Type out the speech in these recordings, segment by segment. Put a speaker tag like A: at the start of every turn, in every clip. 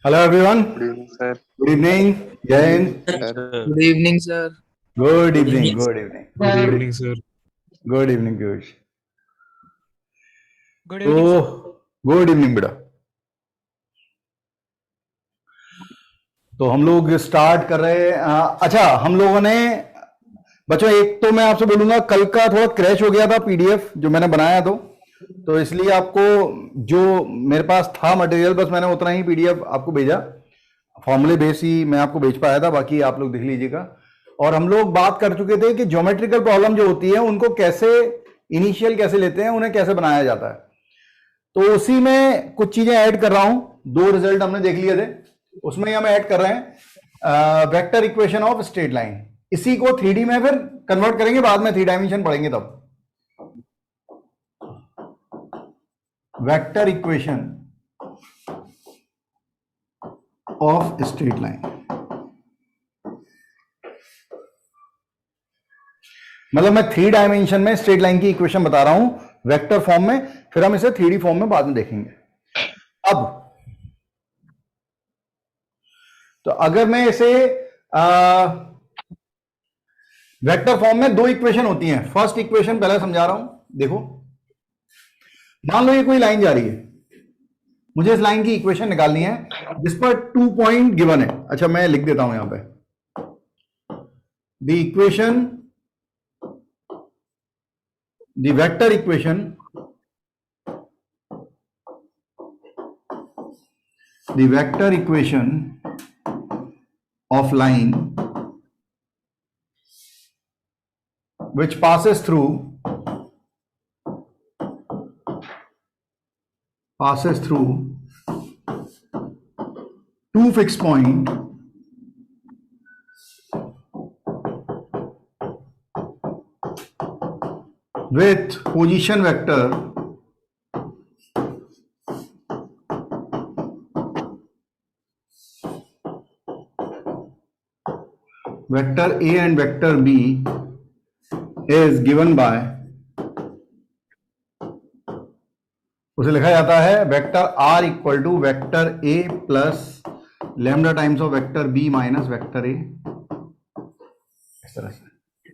A: Hello everyone.
B: Good evening sir.
A: Good evening. जय Hind.
B: Sir
C: good evening sir.
A: Good
C: good
A: evening.
C: Evening
A: good evening.
D: Good evening sir.
A: Good evening Piyush.
E: Good
A: तो
E: evening sir.
A: Good evening बेटा। तो हम लोग start कर रहे हैं। अच्छा, हम लोगों ने बच्चों, एक तो मैं आपसे बोलूंगा, कल का थोड़ा क्रैश हो गया था पीडीएफ जो मैंने बनाया तो इसलिए आपको जो मेरे पास था मटेरियल, बस मैंने उतना ही पीडीएफ आपको भेजा। फॉर्मूले बेस ही मैं आपको भेज पाया था, बाकी आप लोग देख लीजिएगा। और हम लोग बात कर चुके थे कि ज्योमेट्रिकल प्रॉब्लम जो होती है उनको कैसे इनिशियल कैसे लेते हैं, उन्हें कैसे बनाया जाता है। तो उसी में कुछ चीजें ऐड कर रहा हूं। दो रिजल्ट हमने देख लिए थे, उसमें हम ऐड कर रहे हैं vector equation of straight line. इसी को 3D में फिर कन्वर्ट करेंगे, बाद में 3 डायमेंशन पढ़ेंगे तब। Vector equation of straight line, मतलब मैं 3 डायमेंशन में स्ट्रेट लाइन की इक्वेशन बता रहा हूं वेक्टर फॉर्म में, फिर हम इसे 3D फॉर्म में बाद में देखेंगे। अब तो अगर मैं इसे वेक्टर फॉर्म में दो इक्वेशन होती हैं। फर्स्ट इक्वेशन पहले समझा रहा हूं, देखो। मान लो ये कोई लाइन जा रही है, मुझे इस लाइन की इक्वेशन निकालनी है जिस पर 2 पॉइंट गिवन है। अच्छा, मैं लिख देता हूं यहां पे the equation, the vector equation, the vector equation of line which passes through two fixed point with position vector vector A and vector B is given by, उसे लिखा जाता है vector R equal to vector A plus lambda times of vector B minus vector A। इस तरह से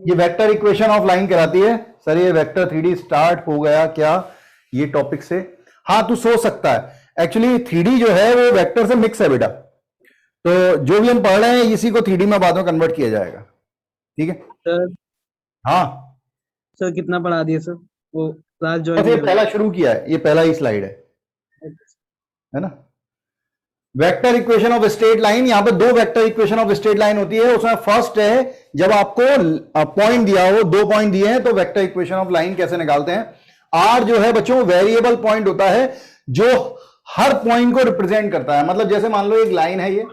A: ये vector equation of line कहलाती है। सर ये वेक्टर 3D स्टार्ट हो गया क्या ये टॉपिक से? हाँ, तू सोच सकता है एक्चुअली 3D जो है वो वेक्टर से मिक्स है बेटा। तो जो भी हम पढ़ रहे हैं इसी को 3D में बाद में कन्वर्ट किया जाएगा, ठीक है?
C: सर
A: हाँ
C: सर कितना पढ़ा दिए सर? वो क्लास
A: बस
C: ज्वाइन
A: ये पहला शुरू किया है, ये पहला ही स्लाइड है ना। Vector equation of straight line, यहां पे दो vector equation of straight line होती है। उसमें फर्स्ट है जब आपको पॉइंट दिया हो, 2 पॉइंट दिए हैं, तो वेक्टर इक्वेशन ऑफ लाइन कैसे निकालते हैं। आर जो है बच्चों वेरिएबल पॉइंट होता है जो हर पॉइंट को रिप्रेजेंट करता है। मतलब जैसे मान लो एक लाइन है ये,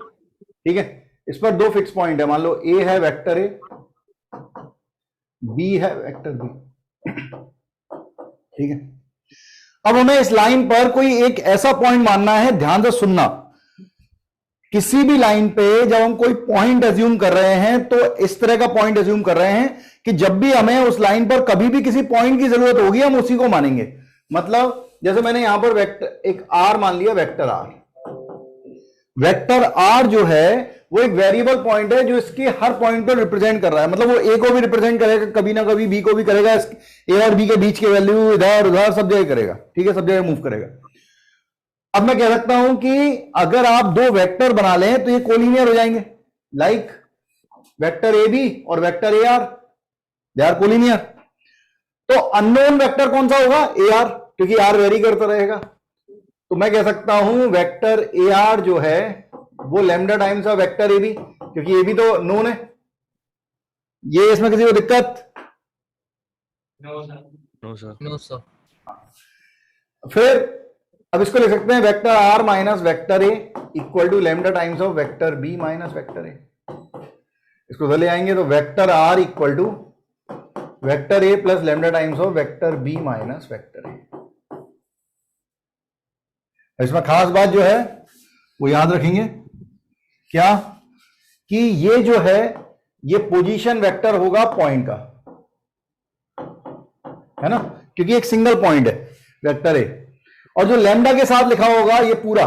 A: ठीक है, इस पर 2 फिक्स पॉइंट है। मान लो ए है वेक्टर ए, बी है वेक्टर बी, ठीक है। अब हमें इस लाइन पर कोई एक ऐसा पॉइंट मानना है, ध्यान से सुनना। किसी भी लाइन पे जब हम कोई पॉइंट एज्यूम कर रहे हैं तो इस तरह का पॉइंट एज्यूम कर रहे हैं कि जब भी हमें उस लाइन पर कभी भी किसी पॉइंट की जरूरत होगी हम उसी को मानेंगे। मतलब जैसे मैंने यहां पर वेक्टर एक आर मान लिया, वेक्टर आर। वेक्टर आर जो है वो एक वेरिएबल पॉइंट है जो इसके हर पॉइंट को रिप्रेजेंट कर रहा है। मतलब वो ए को भी रिप्रेजेंट करेगा कभी ना कभी, बी को भी करेगा, ए और बी के बीच के वैल्यू इधर उधर सब जगह करेगा, ठीक है, सब जगह मूव करेगा। अब मैं कह सकता हूं कि अगर आप 2 वेक्टर बना लें तो ये कोलिनियर हो जाएंगे, लाइक वेक्टर ए बी और vector A R, they are collinear. तो अननोन वेक्टर कौन सा होगा? ए आर, क्योंकि आर वेरी करता रहेगा। तो मैं कह सकता हूं वेक्टर ए आर जो है वो lambda times of vector A B, क्योंकि ए बी तो नोन है। ये इसमें किसी को दिक्कत?
D: No sir.
C: No sir.
A: फिर अब इसको लिख सकते हैं vector R minus vector A equal to lambda times of vector B minus vector A. इसको उधर ले आएंगे तो vector R equal to vector A plus lambda times of vector B minus vector A. इसमें खास बात जो है वो याद रखेंगे क्या, कि ये जो है ये पोजीशन वेक्टर होगा पॉइंट का, है ना, क्योंकि एक सिंगल पॉइंट है वेक्टर ए। और जो लैम्डा के साथ लिखा होगा ये पूरा,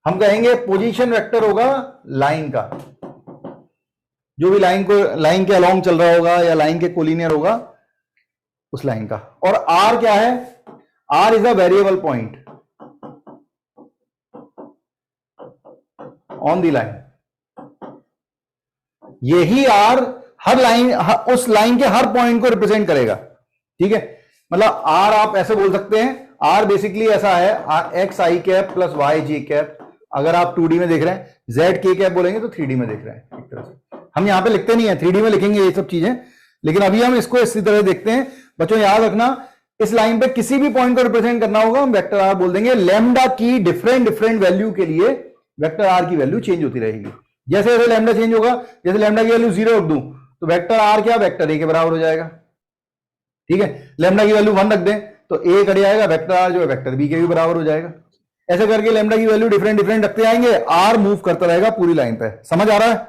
A: हम कहेंगे पोजीशन वेक्टर होगा लाइन का, जो भी लाइन के अलोंग चल रहा होगा या लाइन के कोलिनियर होगा उस लाइन का। और आर क्या है? R is a variable point on the line. यही आर हर लाइन, उस लाइन के हर पॉइंट को रिप्रेजेंट करेगा। ठीक है, मतलब आर आप ऐसे बोल सकते हैं, आर बेसिकली ऐसा है एक्स आई कैप प्लस वाई जी कैप। अगर आप 2D में देख रहे हैं, जेड के कैप बोलेंगे तो 3D में देख रहे हैं। एक तरह से हम यहां पे लिखते नहीं है, 3D में लिखेंगे ये सब चीजें, लेकिन अभी हम इसको इसी तरह देखते हैं। बच्चों याद रखना, इस लाइन पे किसी भी पॉइंट को रिप्रेजेंट करना होगा, हम वेक्टर आर बोल देंगे। लैम्डा की डिफरेंट वैल्यू के लिए वेक्टर आर की वैल्यू चेंज होती रहेगी। जैसे जैसे लैम्डा चेंज होगा, जैसे लैम्डा की वैल्यू 0 रख दूं तो वेक्टर आर क्या वेक्टर ए के बराबर हो जाएगा। ठीक है, लैम्डा की वैल्यू 1 रख दें तो ए कट जाएगा, वेक्टर आर जो है वेक्टर बी के भी बराबर हो जाएगा। ऐसे करके लैम्डा की वैल्यू डिफरेंट रखते आएंगे, आर मूव करता रहेगा पूरी लाइन पे। समझ आ रहा है?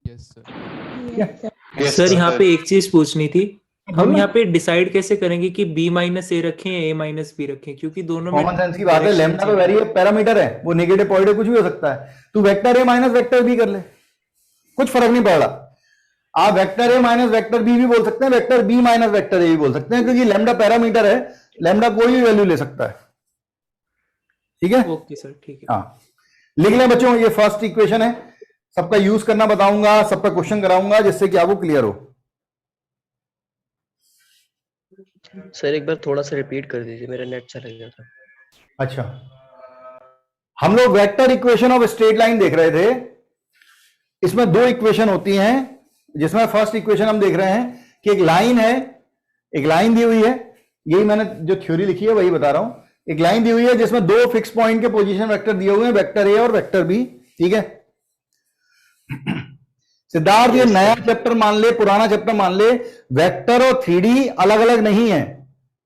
B: Yes sir.
E: सर यहाँ पे एक चीज पूछनी थी, हम यहाँ पे डिसाइड कैसे करेंगे कि b माइनस ए रखें या a माइनस बी रखें, क्योंकि दोनों में
A: कॉमन सेंस की बात है। लैम्डा तो वेरिएबल पैरामीटर है, वो नेगेटिव पॉजिटिव कुछ भी हो सकता है। तू vector A minus vector B कर ले, कुछ फर्क नहीं पड़ रहा। आप vector A minus vector B भी बोल सकते हैं, vector B minus vector A भी बोल सकते हैं, क्योंकि लैम्डा पैरामीटर है, लैम्डा कोई भी वैल्यू ले सकता है। ठीक है,
E: ओके सर, ठीक है।
A: हाँ, लिख लें बच्चों, ये फर्स्ट इक्वेशन है। सबका यूज करना बताऊंगा, सब पे क्वेश्चन कराऊंगा, जिससे कि आपको क्लियर हो।
F: सर एक बार थोड़ा सा रिपीट कर दीजिए, मेरा नेट चला गया था।
A: अच्छा, हम लोग vector equation of straight line देख रहे थे। इसमें 2 इक्वेशन होती हैं, जिसमें फर्स्ट इक्वेशन हम देख रहे हैं कि एक लाइन है, एक लाइन दी हुई है। यही मैंने जो थ्योरी लिखी है वही बता रहा हूं। एक लाइन दी हुई है जिसमें 2 फिक्स पॉइंट के पोजीशन वेक्टर दिए हुए हैं, वेक्टर ए और वेक्टर बी। ठीक है सिद्धार्थ, ये नया चैप्टर मान ले, पुराना चैप्टर मान ले, वेक्टर और 3D अलग अलग नहीं है।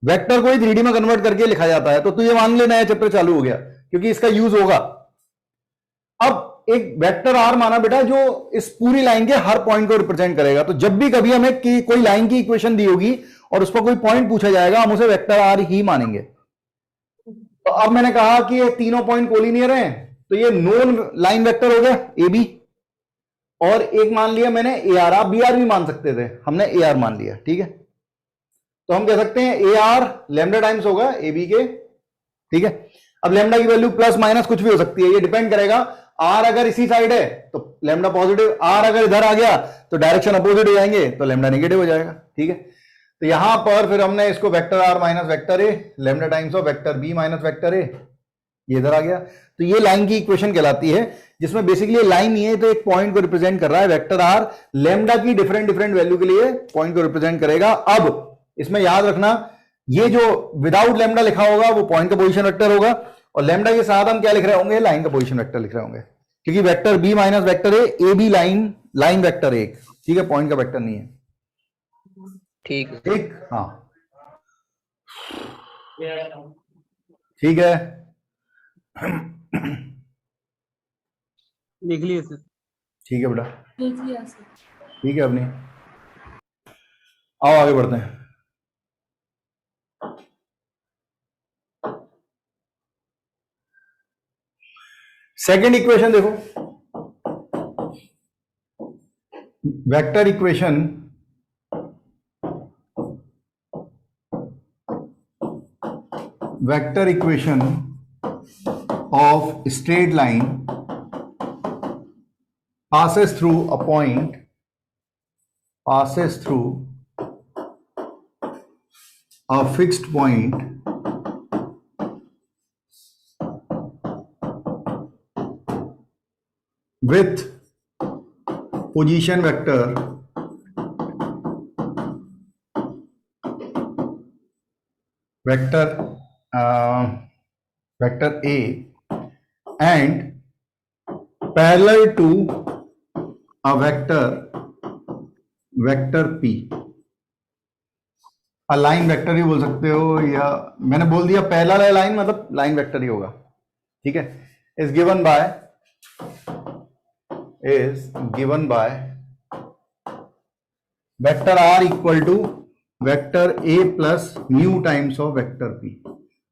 A: वेक्टर को ही 3D में कन्वर्ट करके लिखा जाता है। तो तू ये मान ले नया चैप्टर चालू हो गया, क्योंकि इसका यूज होगा। अब एक वेक्टर आर माना बेटा, जो इस पूरी लाइन के हर पॉइंट को रिप्रेजेंट करेगा। तो जब भी कभी हमें कोई लाइन की इक्वेशन दी होगी और उस पर कोई पॉइंट पूछा जाएगा, हम उसे वेक्टर आर ही मानेंगे। तो अब मैंने कहा कि ये तीनों पॉइंट कोलिनियर हैं, तो ये नोन लाइन वेक्टर हो गया ए बी, और एक मान लिया मैंने ए आर। आप बी आर भी मान सकते थे, हमने ए आर मान लिया। ठीक है, तो हम कह सकते हैं ए आर लैम्डा टाइम्स होगा ए बी के। ठीक है, अब लैम्डा की वैल्यू प्लस माइनस कुछ भी हो सकती है, ये डिपेंड करेगा। आर अगर इसी साइड है तो लैम्डा पॉजिटिव, आर अगर इधर आ गया तो डायरेक्शन अपोजिट हो जाएंगे, तो लैम्डा नेगेटिव हो जाएगा। ठीक है, तो यहां पर फिर हमने इसको vector R minus vector A lambda times of vector B minus vector A, ये इधर आ गया। तो ये लाइन की इक्वेशन कहलाती है, जिसमें बेसिकली लाइन ही है तो एक पॉइंट को रिप्रेजेंट कर रहा है। वेक्टर आर लैम्डा की डिफरेंट वैल्यू के लिए पॉइंट को रिप्रेजेंट करेगा। अब इसमें याद रखना, ये जो विदाउट लैम्डा लिखा होगा वो पॉइंट का पोजीशन वेक्टर होगा, और लैम्डा के साथ हम क्या लिख रहे होंगे, लाइन का पोजीशन वेक्टर लिख रहे होंगे, क्योंकि vector B minus vector A B line vector एक। ठीक है, पॉइंट का वेक्टर नहीं है।
F: ठीक है।
A: ठीक, हाँ ठीक है।
C: लिख लिए सर।
A: ठीक है बेटा,
G: लिख लिया सर।
A: ठीक है। अपनी आओ आगे बढ़ते हैं। सेकंड इक्वेशन देखो, vector equation of straight line passes through a point, passes through a fixed point with position vector vector A and parallel to a vector P। Line vector ही बोल सकते हो, या मैंने बोल दिया पहला लाइन मतलब लाइन वेक्टर ही होगा। ठीक है, is given by vector R equal to vector A plus mu times of vector P.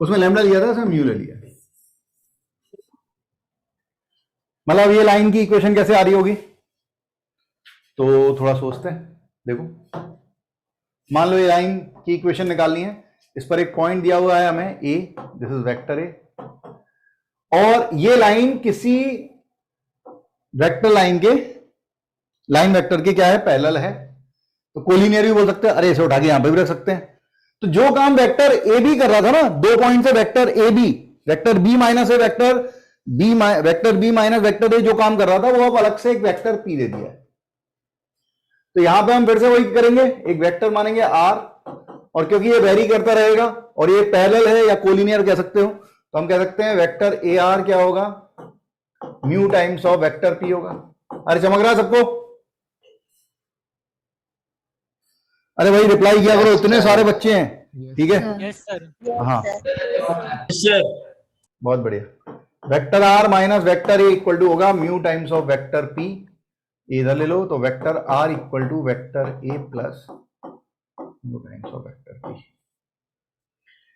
A: उसमें लैम्डा लिया था, उसमें म्यू ले लिया। मतलब ये लाइन की इक्वेशन कैसे आ रही होगी, तो थोड़ा सोचते हैं। देखो, मान लो ये लाइन की इक्वेशन निकालनी है, इस पर एक पॉइंट दिया हुआ है हमें ए, दिस इज वेक्टर ए, और ये लाइन किसी वेक्टर लाइन के, लाइन वेक्टर के क्या है, पैरेलल है, तो कोलिनियर भी बोल सकते हैं। अरे इसे उठा के यहां पे भी रख सकते हैं। तो जो काम वेक्टर ए बी कर रहा था ना, 2 पॉइंट से vector A B, vector B minus A, vector B minus vector A जो काम कर रहा था, वो अब अलग से एक वेक्टर पी दे दिया है। तो यहां पे हम फिर से वही करेंगे, एक वेक्टर मानेंगे आर, और क्योंकि ये वेरी करता रहेगा और ये पैरेलल है या कोलिनियर कह सकते हो, तो हम कह सकते हैं वेक्टर ए आर क्या होगा, mu times of vector P होगा। अरे चमक रहा है सबको? अरे भाई रिप्लाई किया करो, इतने सारे बच्चे हैं। ठीक है,
E: यस सर।
A: हाँ
D: सर
A: बहुत बढ़िया। Vector R minus vector A equal to होगा mu times of vector P, इधर ले लो, तो vector R equal to vector A plus mu times of vector P.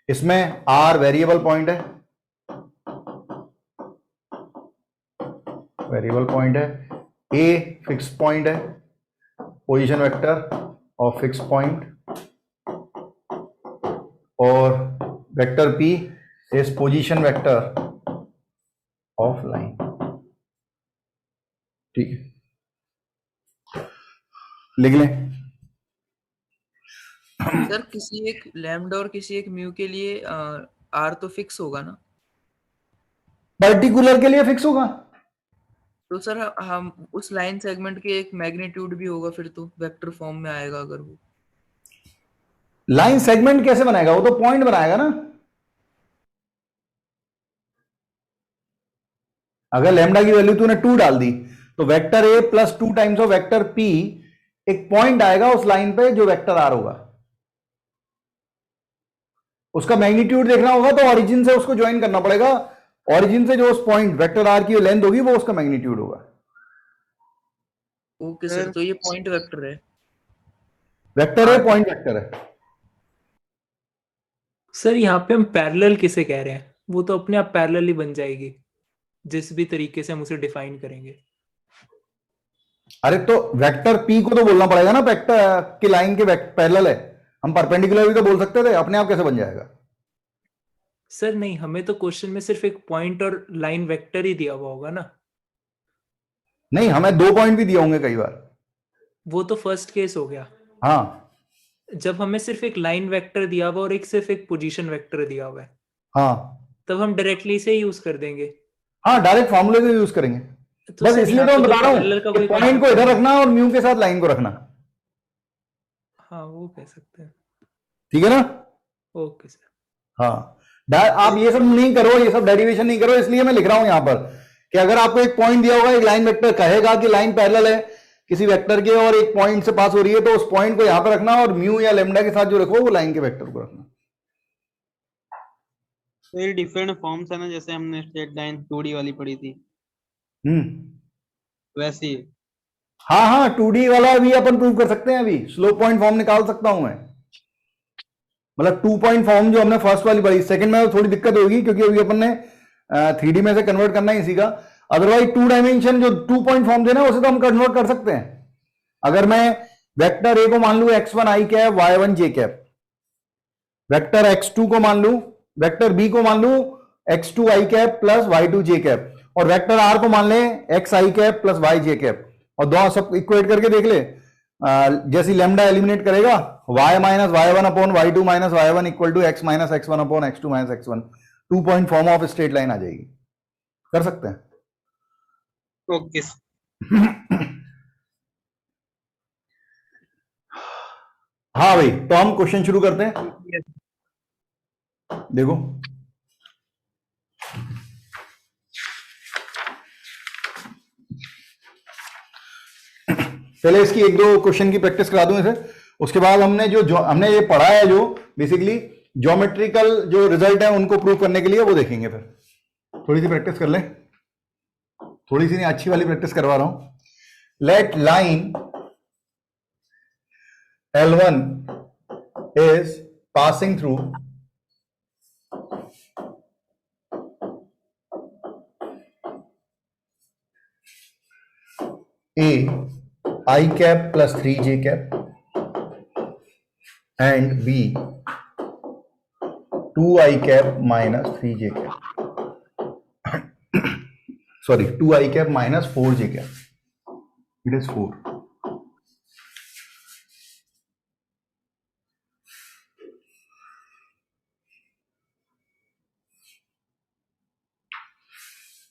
A: इसमें आर वेरिएबल पॉइंट है, वेरिएबल पॉइंट है, ए फिक्स पॉइंट है, position vector of fix point, और vector P is position vector of line. ठीक है, लिख लें।
G: Sir किसी एक लैम्डा और किसी एक म्यू के लिए आर तो फिक्स होगा ना?
A: पर्टिकुलर के लिए फिक्स होगा।
G: तो सर हम उस लाइन सेगमेंट के एक मैग्नीट्यूड भी होगा, फिर तो वेक्टर फॉर्म में आएगा अगर वो।
A: लाइन सेगमेंट कैसे बनाएगा, वो तो पॉइंट बनाएगा ना। अगर लैम्डा की वैल्यू तूने 2 डाल दी, तो vector A plus 2 times of vector P एक पॉइंट आएगा उस लाइन पे जो वेक्टर आर होगा। उसका मैग्नीट्यूड देखना होगा तो ओरिजिन से उसको ज्वाइन करना पड़ेगा। ओरिजिन से जो उस पॉइंट वेक्टर आर की लेंथ होगी वो उसका मैग्नीट्यूड होगा।
G: ओके सर, तो ये पॉइंट वेक्टर है।
A: वेक्टर है, पॉइंट वेक्टर है।
E: सर यहाँ पे हम पैरेलल किसे कह रहे हैं, वो तो अपने आप पैरेलल ही बन जाएगी जिस भी तरीके से हम उसे डिफाइन करेंगे।
A: अरे तो वेक्टर पी को तो बोलना पड़ेगा ना, वेक्टर की लाइन के पैरेलल है। हम परपेंडिकुलर भी तो बोल सकते थे, अपने आप कैसे बन जाएगा?
E: सर नहीं, हमें तो क्वेश्चन में सिर्फ एक पॉइंट और लाइन वेक्टर ही दिया हुआ होगा ना।
A: नहीं, हमें 2 पॉइंट भी दिए होंगे कई बार।
E: वो तो फर्स्ट केस हो गया।
A: हाँ
E: जब हमें सिर्फ एक लाइन वेक्टर दिया हुआ और एक सिर्फ एक पोजीशन वेक्टर दिया हुआ है,
A: हाँ
E: तब हम डायरेक्टली से यूज कर देंगे।
A: हाँ, डायरेक्ट फॉर्मूले से यूज करेंगे।
E: तो
A: बस
E: सर
A: इसलिए
E: यहाँ
A: तो मैं
E: पे
A: बता रहा
E: पैरेलल का
A: हूं,
E: कोई
A: पॉइंट को इधर रखना और म्यू के साथ लाइन को रखना।
E: हाँ वो कह सकते हैं।
A: ठीक है ना?
E: Okay sir.
A: हाँ, आप ये सब नहीं करो, ये सब डेरिवेशन नहीं करो, इसलिए मैं लिख रहा हूं यहां पर कि अगर आपको एक पॉइंट दिया होगा, एक लाइन वेक्टर कहेगा कि लाइन पैरेलल है किसी वेक्टर के और एक पॉइंट से पास हो रही है, तो उस पॉइंट को यहां पर रखना और म्यू या लेमडा के साथ जो रखो वो लाइन के वेक्टर को रखना।
C: तो ये डिफरेंट फॉर्म्स है ना, जैसे हमने स्ट्रेट लाइन 2D वाली पढ़ी थी वैसे ही।
A: हाँ हाँ, 2D वाला भी अपन प्रूव कर सकते हैं। अभी स्लोप पॉइंट फॉर्म निकाल सकता हूं मैं, मतलब 2 पॉइंट फॉर्म जो हमने फर्स्ट वाली पढ़ी। सेकंड में थोड़ी दिक्कत होगी क्योंकि अभी अपन ने 3D में से कन्वर्ट करना ही सीखा। अदरवाइज 2 डायमेंशन जो 2 पॉइंट फॉर्म थे ना, उसे तो हम कन्वर्ट कर सकते हैं। अगर मैं वेक्टर ए को मान लू x1 i cap y1 j cap, vector x2 को मान लू, वेक्टर बी को मान लू x2 i cap plus y2 j cap, और वेक्टर आर को मान ले x i cap plus y j cap, और दोनों सब इक्वेट करके देख ले। जैसी लेमडा एलिमिनेट करेगा, y minus y1 upon y2 minus y1 equal to x minus x1 upon x2 minus x1, 2 point form of straight line आ जाएगी। कर सकते हैं।
C: ओके।
A: हाँ भाई, तो हम क्वेश्चन शुरू करते हैं। देखो, पहले इसकी 1-2 क्वेश्चन की प्रैक्टिस करा दूं इसे, उसके बाद हमने जो हमने ये पढ़ा है, जो बेसिकली ज्योमेट्रिकल जो रिजल्ट है उनको प्रूव करने के लिए वो देखेंगे। फिर थोड़ी सी प्रैक्टिस कर लें, थोड़ी सी नहीं, अच्छी वाली प्रैक्टिस करवा रहा हूं। Let line L1 is passing through A I cap plus 3j cap and B 2I cap minus 3j cap. Sorry, 2I cap minus 4j cap. It is 4.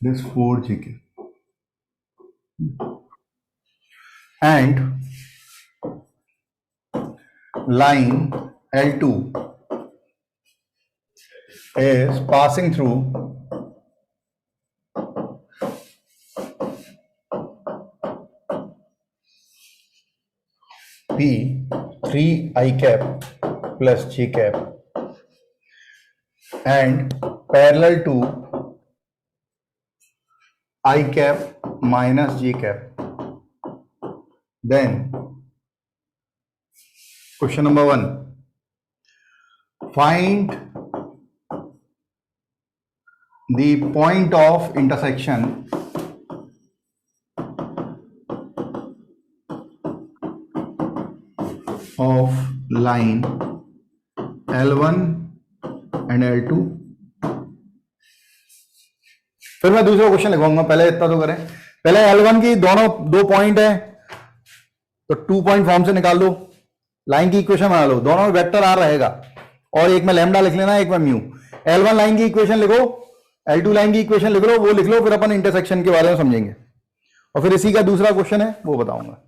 A: This 4j cap. And line L2 is passing through P 3I cap plus j cap and parallel to I cap minus j cap. Then question number 1, find the point of intersection of line L1 and L2. फिर मैं दूसरा question लिखवाऊंगा, पहले इतना तो करें। पहले L1 की दोनों 2 पॉइंट है तो 2 पॉइंट फॉर्म से निकाल दो, लाइन की इक्वेशन बना लो, दोनों में वेक्टर आर रहेगा और एक में लैम्डा लिख लेना, एक में म्यू। L1 लाइन की इक्वेशन लिखो, L2 लाइन की इक्वेशन लिख लो, वो लिख लो, फिर अपन इंटरसेक्शन के बारे में समझेंगे और फिर इसी का दूसरा क्वेश्चन है वो बताऊंगा।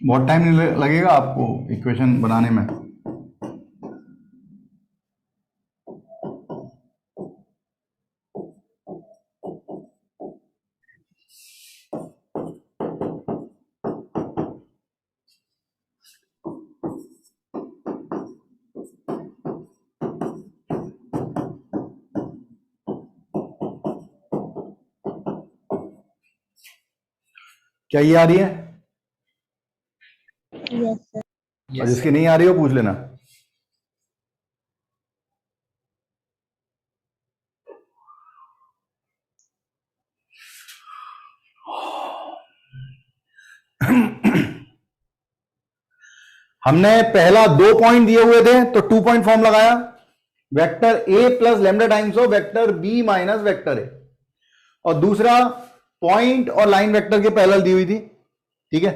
A: बहुत टाइम लगेगा आपको इक्वेशन बनाने में। क्या ये आ रही है?
B: Yes, sir.
A: और जिसकी नहीं आ रही हो पूछ लेना। हमने पहला 2 पॉइंट दिए हुए थे तो 2 पॉइंट फॉर्म लगाया, vector A plus lambda times of vector B minus vector A, और दूसरा पॉइंट और लाइन वेक्टर के पैरेलल दी हुई थी। ठीक है,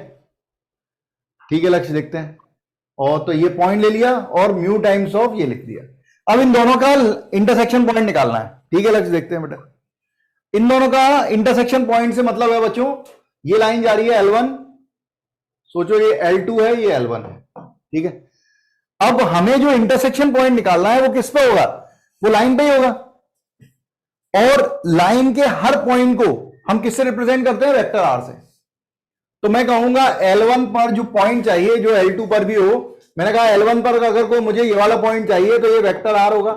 A: ठीक है, लक्ष्य देखते हैं। और तो ये पॉइंट ले लिया और म्यू टाइम्स ऑफ ये लिख दिया। अब इन दोनों का इंटरसेक्शन पॉइंट निकालना है। ठीक है, लक्ष्य देखते हैं बेटा। इन दोनों का इंटरसेक्शन पॉइंट से मतलब है बच्चों, ये लाइन जा रही है L1, सोचो ये L2 है, ये L1 है। ठीक है, अब हमें जो इंटरसेक्शन पॉइंट निकालना है वो किस पे होगा? वो लाइन पे ही होगा। और लाइन के हर पॉइंट को हम किससे रिप्रेजेंट करते हैं? वेक्टर आर से। तो मैं कहूंगा L1 पर जो पॉइंट चाहिए, जो L2 पर भी हो, मैंने कहा L1 पर अगर कोई मुझे ये वाला पॉइंट चाहिए तो ये वेक्टर R होगा।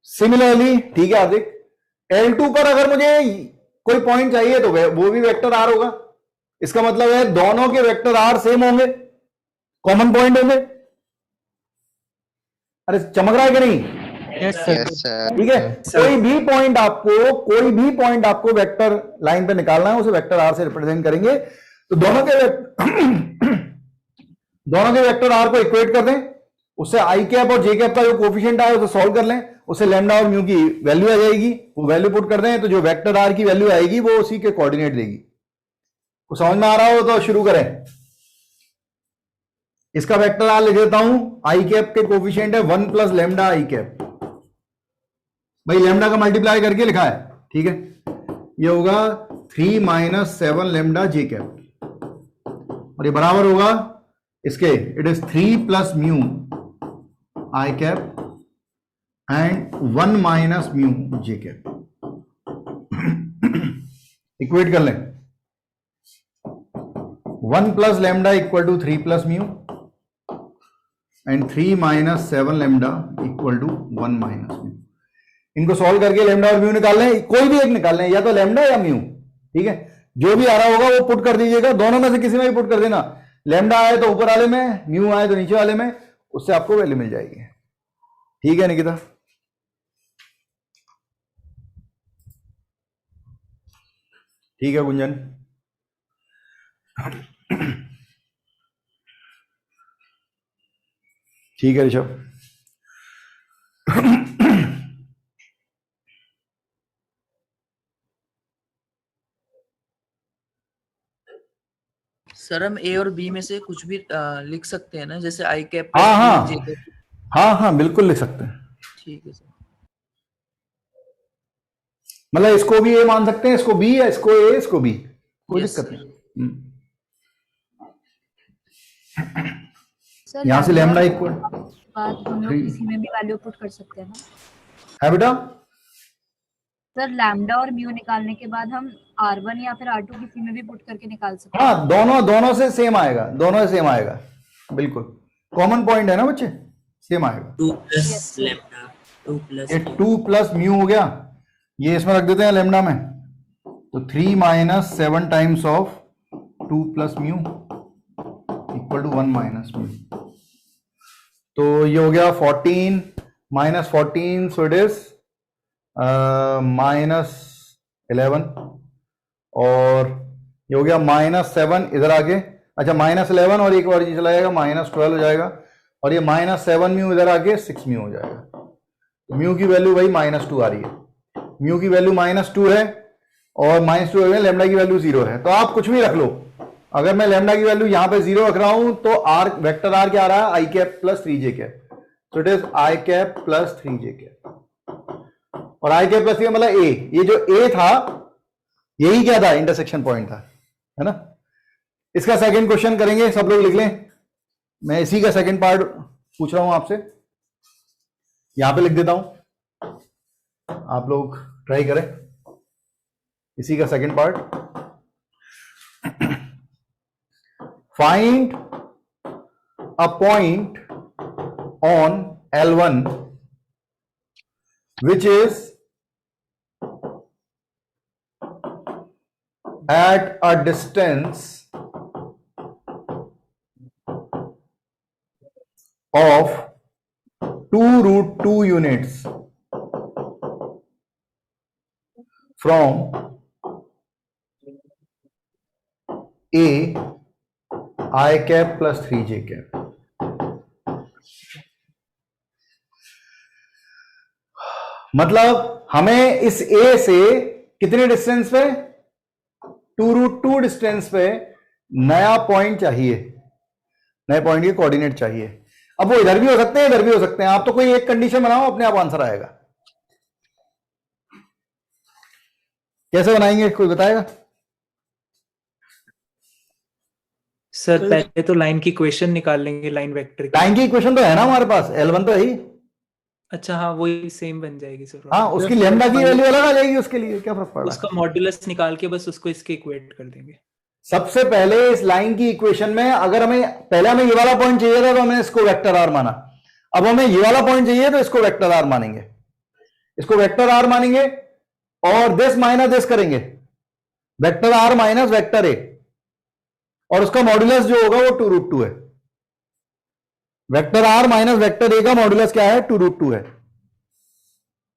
A: सिमिलरली, ठीक है हार्दिक, L2 पर अगर मुझे कोई पॉइंट चाहिए तो वो भी वेक्टर R होगा। इसका मतलब है दोनों के वेक्टर R सेम होंगे, कॉमन पॉइंट होंगे। अरे चमक रहा है कि नहीं?
E: Yes sir.
A: ठीक है, कोई भी पॉइंट आपको वेक्टर लाइन पे निकालना है, उसे वेक्टर R से रिप्रेजेंट करेंगे। तो दोनों के वेक्टर R को इक्वेट कर दें, उससे आई कैप और जे कैप का जो कोफिशिएंट है उसे सॉल्व कर लें, उससे लैम्डा और म्यू की वैल्यू आ जाएगी, वो वैल्यू पुट कर दें तो जो वेक्टर R की वैल्यू आएगी वो उसी के कोऑर्डिनेट देगी। तो समझ में आ रहा हो तो शुरू करें। इसका वेक्टर R लिख देता हूं, आई कैप के कोफिशिएंट है 1 प्लस लैम्डा आई कैप। भाई लैम्डा का मल्टीप्लाई करके लिखा है, ठीक है, ये होगा 3 माइनस 7 लैम्डा जे कैप, और ये बराबर होगा इसके, it is 3 plus mu I cap and 1 minus mu J cap. Equate कर लें, 1 plus lambda equal to 3 plus mu and 3 minus 7 lambda equal to 1 minus mu. इनको सॉल्व करके लैम्डा और म्यू निकाल लें, कोई भी एक निकाल लें, या तो लैम्डा या म्यू, ठीक है, जो भी आ रहा होगा वो पुट कर दीजिएगा, दोनों में से किसी में भी पुट कर देना। लैम्डा आए तो ऊपर वाले में, म्यू आए तो नीचे वाले में, उससे आपको वैल्यू मिल जाएगी। ठीक है निकिता? ठीक है गुंजन? ठीक है ऋषभ?
G: सर हम ए और बी में से कुछ भी लिख सकते हैं ना, जैसे आई कैप,
A: हाँ हाँ
G: जे कैप।
A: हाँ हाँ बिल्कुल लिख सकते हैं।
G: ठीक है सर।
A: मतलब इसको भी ए मान सकते हैं, इसको बी, या इसको ए इसको बी, कोई
G: Yes,
A: दिक्कत नहीं।
B: सर
A: यहां से लैम्डा इक्वल
B: बाद हम लोग किसी में भी वैल्यू पुट कर सकते हैं ना
A: है बेटा?
B: सर? लैम्डा और म्यू निकालने के बाद हम R1 या फिर R2 किसी में भी पुट करके निकाल सकते हैं।
A: हाँ, दोनों से सेम आएगा, दोनों से सेम आएगा, बिल्कुल कॉमन पॉइंट है ना बच्चे, सेम आएगा।
H: 2 प्लस लैम्डा 2 प्लस
A: ये 2 प्लस म्यू हो गया, ये इसमें रख देते हैं लैम्डा में, तो 3 minus 7 times of 2 plus mu equal to 1 minus mu. तो ये हो गया 14 minus 14, so it is minus 11, और ये हो गया माइनस 7 इधर आके, अच्छा माइनस 11 और एक और ये चला जाएगा, माइनस 12 हो जाएगा, और ये माइनस 7 म्यू इधर आके 6 म्यू हो जाएगा। तो म्यू की वैल्यू भाई -2 आ रही है, म्यू की वैल्यू -2 है, और -2 है, लैम्डा की वैल्यू 0 है। तो आप कुछ भी रख लो, अगर मैं लैम्डा की वैल्यू यहां पे 0 रख रहा हूं तो आर वेक्टर आर क्या आ रहा है, आई कैप प्लस 3 जे कैप, तो it is I cap plus 3 J cap, और आई कैप प्लस 3 मतलब ए, ये जो ए था यही क्या था, इंटरसेक्शन पॉइंट था, है ना। इसका सेकंड क्वेश्चन करेंगे, सब लोग लिख लें, मैं इसी का सेकंड पार्ट पूछ रहा हूं आपसे, यहां पे लिख देता हूं, आप लोग ट्राई करें, इसी का second part. Find a point on L1 which is at a distance of 2√2 units from A I cap plus 3j cap. मतलब हमें इस A से कितने डिस्टेंस पे, 2√2 डिस्टेंस पे नया पॉइंट चाहिए, नए पॉइंट के कोऑर्डिनेट चाहिए। अब वो इधर भी हो सकते हैं, इधर भी हो सकते हैं, आप तो कोई एक कंडीशन बनाओ, अपने आप आंसर आएगा। कैसे बनाएंगे, कोई बताएगा?
E: सर पहले तो लाइन की इक्वेशन निकाल लेंगे, लाइन वेक्टर की।
A: लाइन की इक्वेशन तो है ना हमारे पास, L1 तो है ही।
E: अच्छा हाँ, वही सेम बन जाएगी सर।
A: हाँ, उसकी लैम्डा की वैल्यू अलग आ जाएगी, उसके लिए क्या फर्क पड़ रहा है?
E: उसका मॉड्यूलस निकाल के बस उसको इसके इक्वेट कर देंगे।
A: सबसे पहले इस लाइन की इक्वेशन में अगर पहले हमें ये वाला पॉइंट चाहिए था तो हमने इसको वेक्टर आर माना, अब हमें ये वाला पॉइंट चाहिए तो इसको वेक्टर आर मानेंगे, इसको वेक्टर आर मानेंगे और दिस माइनस दिस करेंगे, vector R minus vector A, और उसका मॉड्यूलस जो होगा वो 2√2 है। Vector R minus vector A का मॉड्यूलस क्या है? 2√2 है।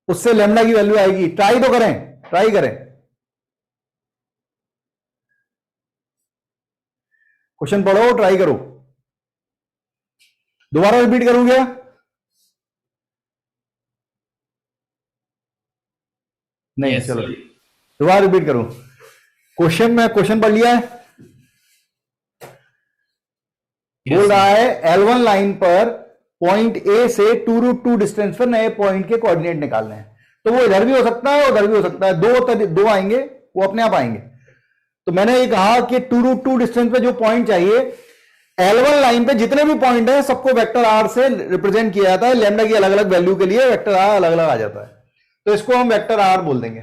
A: उससे लेमडा की वैल्यू आएगी। ट्राई तो करें, ट्राई करें। क्वेश्चन पढ़ो, ट्राई करो। दोबारा रिपीट करूं क्या? नहीं, चलो दोबारा रिपीट करूं। क्वेश्चन में क्वेश्चन पढ़ लिया है। बोल रहा है L1 लाइन पर पॉइंट ए से 2√2 डिस्टेंस पर नए पॉइंट के कोऑर्डिनेट निकालने हैं। तो वो इधर भी हो सकता है, उधर भी हो सकता है, दो आएंगे, वो अपने आप आएंगे। तो मैंने ये कहा कि 2√2 डिस्टेंस पे जो पॉइंट चाहिए, L1 लाइन पे जितने भी पॉइंट है सबको वेक्टर आर से रिप्रेजेंट किया जाता है। लैम्डा की अलग अलग वैल्यू के लिए वेक्टर आर अलग अलग आ जाता है, तो इसको हम वेक्टर आर बोल देंगे।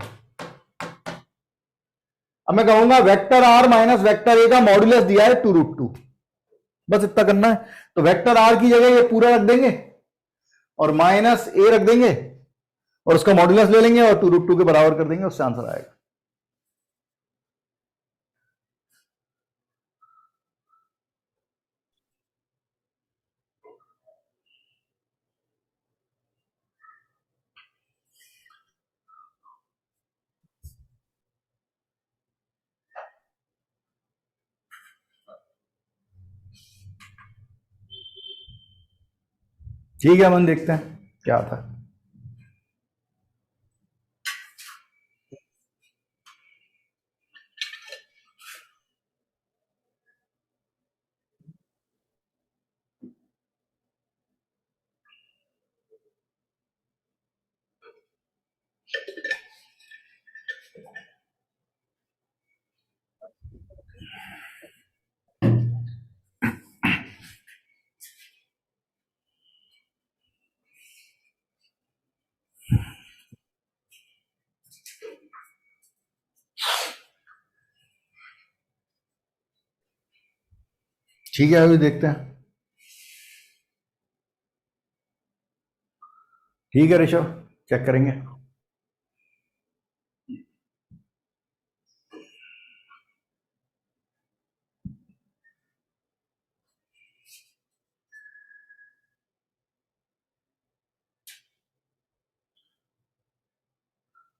A: अब मैं कहूंगा vector R minus vector A का मॉड्यूलस दिया है 2√2, बस इतना करना है। तो वेक्टर आर की जगह ये पूरा रख देंगे और माइनस ए रख देंगे और उसका मॉड्यूलस ले लेंगे और 2√2 के बराबर कर देंगे, उससे आंसर आएगा। ठीक है, अपन देखते हैं क्या था। ठीक है, अभी देखते हैं। ठीक है ऋषभ, चेक करेंगे।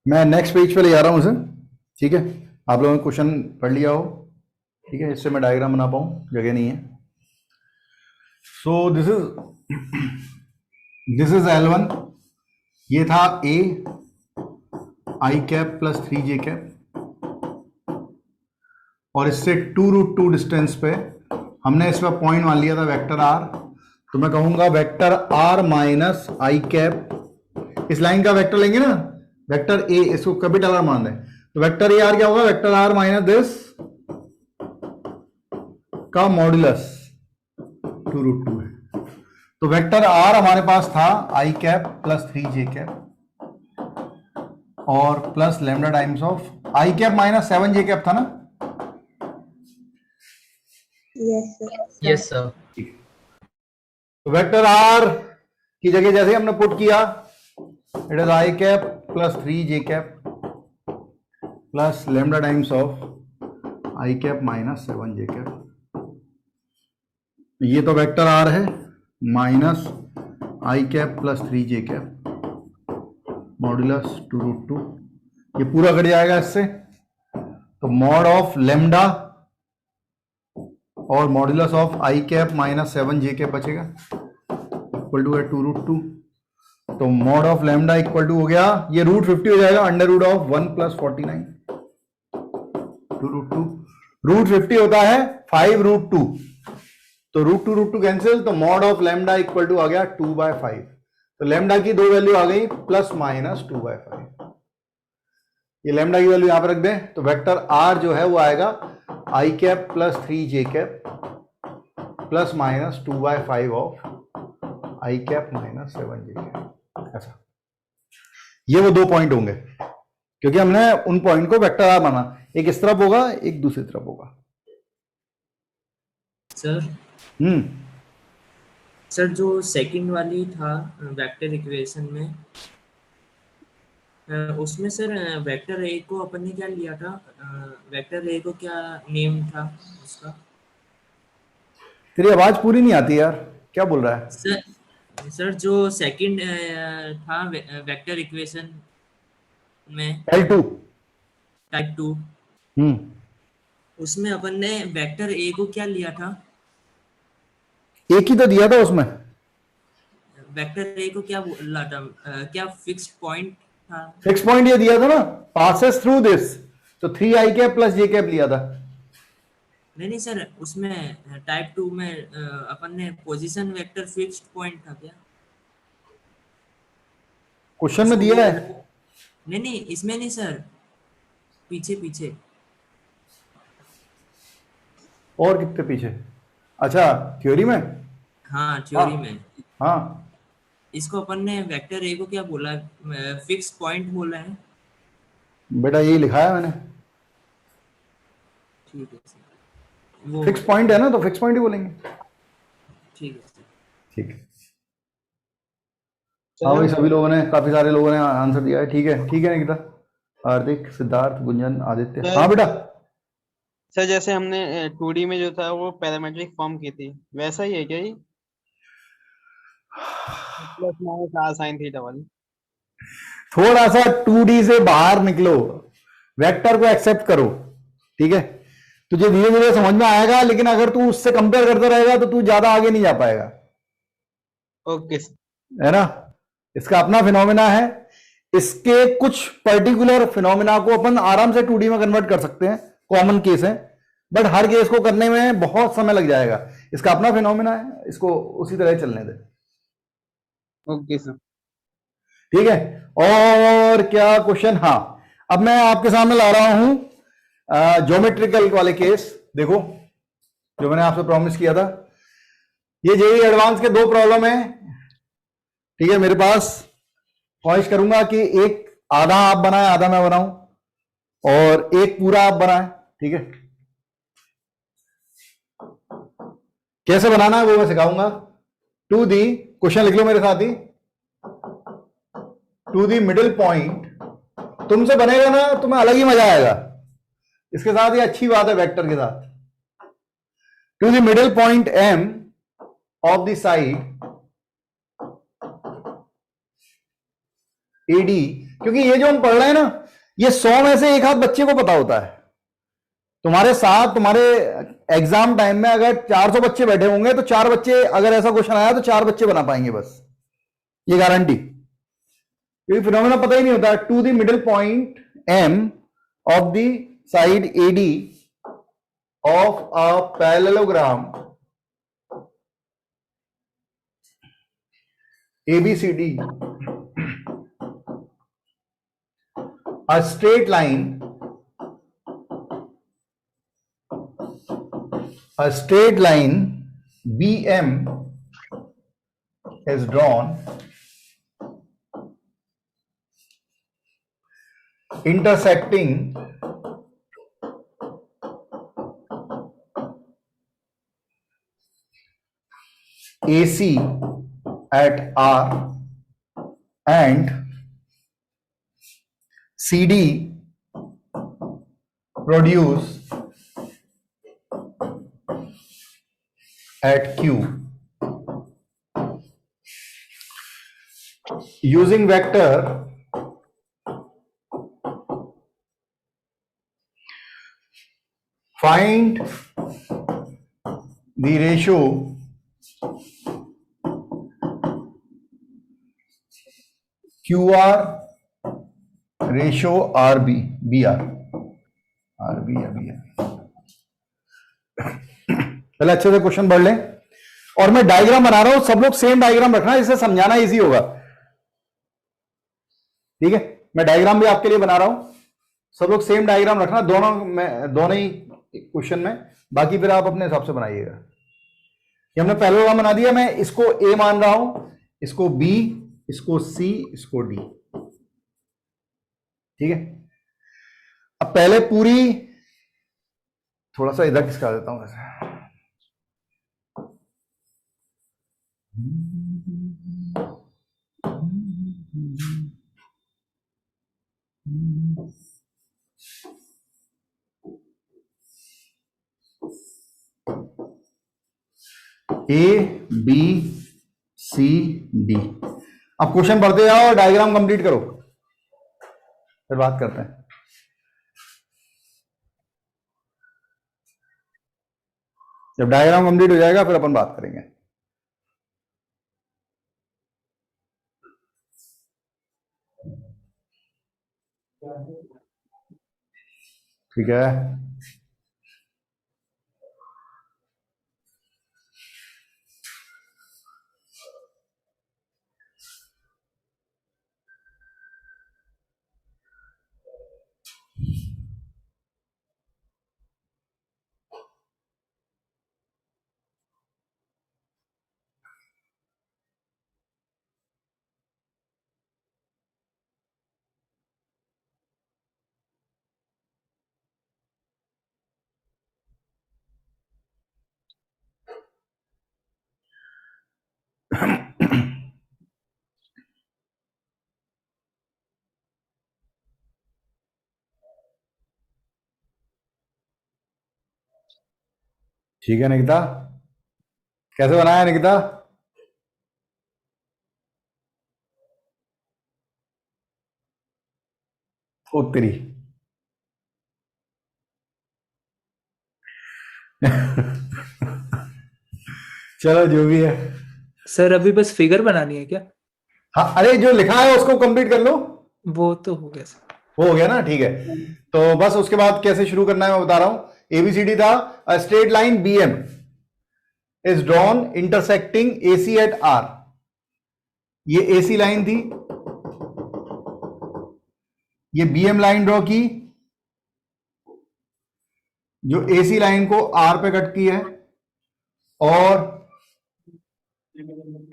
A: मैं नेक्स्ट पेज पे ले जा रहा हूं उसे। ठीक है, आप लोगों ने क्वेश्चन पढ़ लिया हो। ठीक है, इससे मैं डायग्राम बना पाऊं, जगह नहीं है। सो दिस इज L1, ये था A I cap plus 3J cap, और इससे 2√2 डिस्टेंस पे हमने इस पर पॉइंट मान लिया था वेक्टर R। तो मैं कहूंगा vector R minus I cap, इस लाइन का वेक्टर लेंगे ना, वेक्टर A, इसको कैपिटल R मान दें, तो वेक्टर AR क्या होगा? वेक्टर R माइनस दिस का मॉड्यूलस 2√2 है। तो वेक्टर R हमारे पास था आई कैप प्लस 3J कैप और plus lambda times of I cap minus 7J cap था ना?
F: Yes sir.
A: तो वेक्टर R की जगह जैसे हमने पुट किया, it is I cap plus 3J cap plus lambda times of I cap minus 7J cap. ये तो वेक्टर R है, minus I cap plus 3J cap modulus 2√2, ये पूरा कट जाएगा इससे। तो मॉड ऑफ लेमडा और modulus of I cap minus 7J cap बचेगा, इक्वल टू है 2√2। तो mod of lambda equal to हो गया, ये √50 हो जाएगा, अंडर रूट ऑफ 1 प्लस 49 2√2। √50 होता है 5√2, तो √2 कैंसिल, तो mod of lambda equal to आ गया 2/5। तो लेमडा की दो वैल्यू आ गई, प्लस माइनस 2/5। ये लेमडा की वैल्यू यहां पर रख दें, तो वेक्टर R जो है वो आएगा I cap plus 3J cap plus minus 2/5 of I cap minus 7J cap. ऐसा ये वो दो पॉइंट होंगे, क्योंकि हमने उन पॉइंट को वेक्टर R माना, एक इस तरफ होगा, एक दूसरी तरफ होगा।
H: सर सर जो सेकंड वाली था वेक्टर इक्वेशन में उसमें सर वेक्टर ए को अपन ने क्या लिया था, वेक्टर ए को क्या नेम था उसका?
A: तेरी आवाज पूरी नहीं आती यार, क्या बोल रहा है?
H: सर जो सेकंड था वेक्टर इक्वेशन में
A: L2
H: टाइप 2, उसमें अपन ने वेक्टर ए को क्या लिया था?
A: एक ही तो दिया था उसमें।
H: वेक्टर ए को क्या बोला था, क्या फिक्स्ड पॉइंट था?
A: फिक्स पॉइंट ये दिया था ना, पासेस थ्रू दिस, तो 3i cap plus j cap लिया था।
H: नहीं सर, उसमें टाइप 2 में अपन ने पोजीशन वेक्टर फिक्स्ड पॉइंट था क्या?
A: क्वेश्चन में दिया है।
H: नहीं इसमें नहीं सर, पीछे
A: और कितने पीछे? अच्छा, थ्योरी में।
H: हाँ थ्योरी में।
A: हाँ,
H: इसको अपन ने वेक्टर ए को क्या बोला, फिक्स पॉइंट बोला है।
A: बेटा यही लिखा है मैंने,
H: ठीक है सर, वो
A: फिक्स पॉइंट है ना, तो फिक्स पॉइंट ही बोलेंगे।
H: ठीक है सर।
A: ठीक है, हाँ भाई, सभी लोगों ने, काफी सारे लोगों ने आंसर दिया है। ठीक है निकिता, हार्दिक, सिद्धार्थ, गुंजन, आदित्य। हाँ बेटा।
C: सर जैसे हमने 2D में जो था वो पैरामेट्रिक फॉर्म की थी, वैसा ही है क्या ये? Plus minus r sin theta वाली।
A: थोड़ा सा 2D से बाहर निकलो, वेक्टर को एक्सेप्ट करो, ठीक है? तुझे धीरे धीरे समझ में आएगा, लेकिन अगर तू उससे कंपेयर करता रहेगा तो तू ज्यादा आगे नहीं जा पाएगा।
C: ओके
A: है ना? इसका अपना फिनोमिना है, इसके कुछ पर्टिकुलर फिनोमिना को अपन आराम से 2D में कन्वर्ट कर सकते हैं, कॉमन केस है, बट हर केस को करने में बहुत समय लग जाएगा। इसका अपना फिनोमिना है, इसको उसी तरह चलने दे।
C: Okay sir.
A: ठीक है, और क्या क्वेश्चन? हाँ, अब मैं आपके सामने ला रहा हूं ज्योमेट्रिकल वाले केस। देखो, जो मैंने आपसे प्रॉमिस किया था, ये जेईई एडवांस के 2 प्रॉब्लम है। ठीक है, मेरे पास ख्वाहिश करूंगा कि एक आधा आप बनाए, आधा मैं बनाऊं, और एक पूरा आप बनाए। ठीक है, कैसे बनाना है वो मैं सिखाऊंगा। टू दी, क्वेश्चन लिख लो मेरे साथ ही, टू दी मिडिल पॉइंट। तुमसे बनेगा ना, तुम्हें अलग ही मजा आएगा। इसके साथ ही अच्छी बात है वेक्टर के साथ। To the middle point m of the side AD, क्योंकि ये जो हम पढ़ रहे हैं ना, ये 100 में से एक आध बच्चे को पता होता है। तुम्हारे साथ, तुम्हारे एग्जाम टाइम में अगर 400 बच्चे बैठे होंगे तो 4 बच्चे, अगर ऐसा क्वेश्चन आया तो 4 बच्चे बना पाएंगे बस, ये गारंटी, क्योंकि फिनोमेना पता ही नहीं होता। To the middle point m of the side AD of a parallelogram ABCD, a straight line BM is drawn intersecting AC at R and CD produce at Q. Using vector, find the ratio QR ratio RB, BR, RB या BR। पहले अच्छे से question पढ़ लें, और मैं diagram बना रहा हूं, सब लोग सेम डायग्राम रखना, इससे समझाना इजी होगा। ठीक है, मैं डायग्राम भी आपके लिए बना रहा हूं, सब लोग सेम डायग्राम रखना, दोनों ही क्वेश्चन में, बाकी फिर आप अपने हिसाब से बनाइएगा। ये हमने पहले वाला बना दिया, मैं इसको A मान रहा हूं, इसको B, इसको C, इसको D। ठीक है, अब पहले पूरी, थोड़ा सा इधर खिसका देता हूं ऐसे, ए बी सी डी। अब क्वेश्चन पढ़ते जाओ और डायग्राम कंप्लीट करो, फिर बात करते हैं। जब डायग्राम कंप्लीट हो जाएगा फिर अपन बात करेंगे। ठीक है, ठीक है निकिता, कैसे बनाया निकिता? ओ तेरी चलो जो भी है।
E: सर अभी बस फिगर बनानी है क्या?
A: हाँ, अरे जो लिखा है उसको कंप्लीट कर लो।
E: वो तो हो गया सर।
A: वो हो गया ना, ठीक है। तो बस उसके बाद कैसे शुरू करना है मैं बता रहा हूं। एबीसीडी था, a straight line BM is drawn intersecting AC at R. ये एसी लाइन थी, ये बीएम लाइन ड्रॉ की जो एसी लाइन को आर पे कट की है, और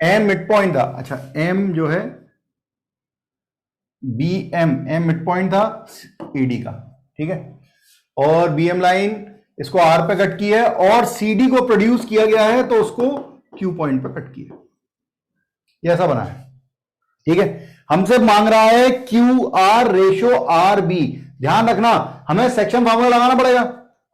A: एम मिड पॉइंट था। अच्छा, एम जो है एम मिड पॉइंट था ईडी का, ठीक है। और बीएम लाइन इसको आर पे कट की है, और सीडी को प्रोड्यूस किया गया है तो उसको क्यू पॉइंट पे कट किया, ये ऐसा बना है, ठीक है। हमसे मांग रहा है Q R ratio R B. ध्यान रखना, हमें सेक्शन फार्मूला लगाना पड़ेगा।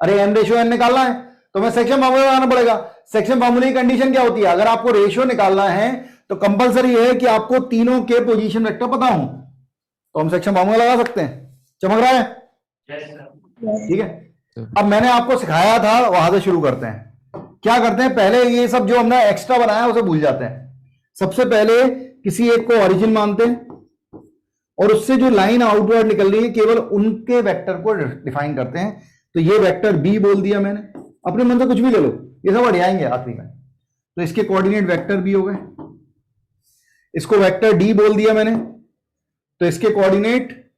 A: अरे एम रेशो एन निकालना है तो हमें सेक्शन फार्मूला लगाना पड़ेगा। सेक्शन फार्मूले की कंडीशन क्या होती है? अगर आपको रेशो निकालना है तो कंपलसरी है कि आपको तीनों के पोजीशन वेक्टर पता हो, तो हम सेक्शन फार्मूला लगा सकते हैं। चमक रहा है? ठीक है। अब मैंने आपको सिखाया था, वहां से शुरू करते हैं। क्या करते हैं, पहले ये सब जो हमने एक्स्ट्रा बनाया उसे भूल जाते हैं। सबसे पहले किसी एक को ओरिजिन मानते हैं, और उससे जो लाइन आउटवर्ड निकल रही है केवल उनके वेक्टर को डिफाइन करते हैं। तो ये वेक्टर बी बोल दिया मैंने, अपने मन से कुछ भी ले लो, ये सब हटाएंगे आखिरी में। तो इसके कोऑर्डिनेट वेक्टर बी हो गए। इसको वेक्टर डी बोल दिया मैंने, तो इसके कोऑर्डिनेट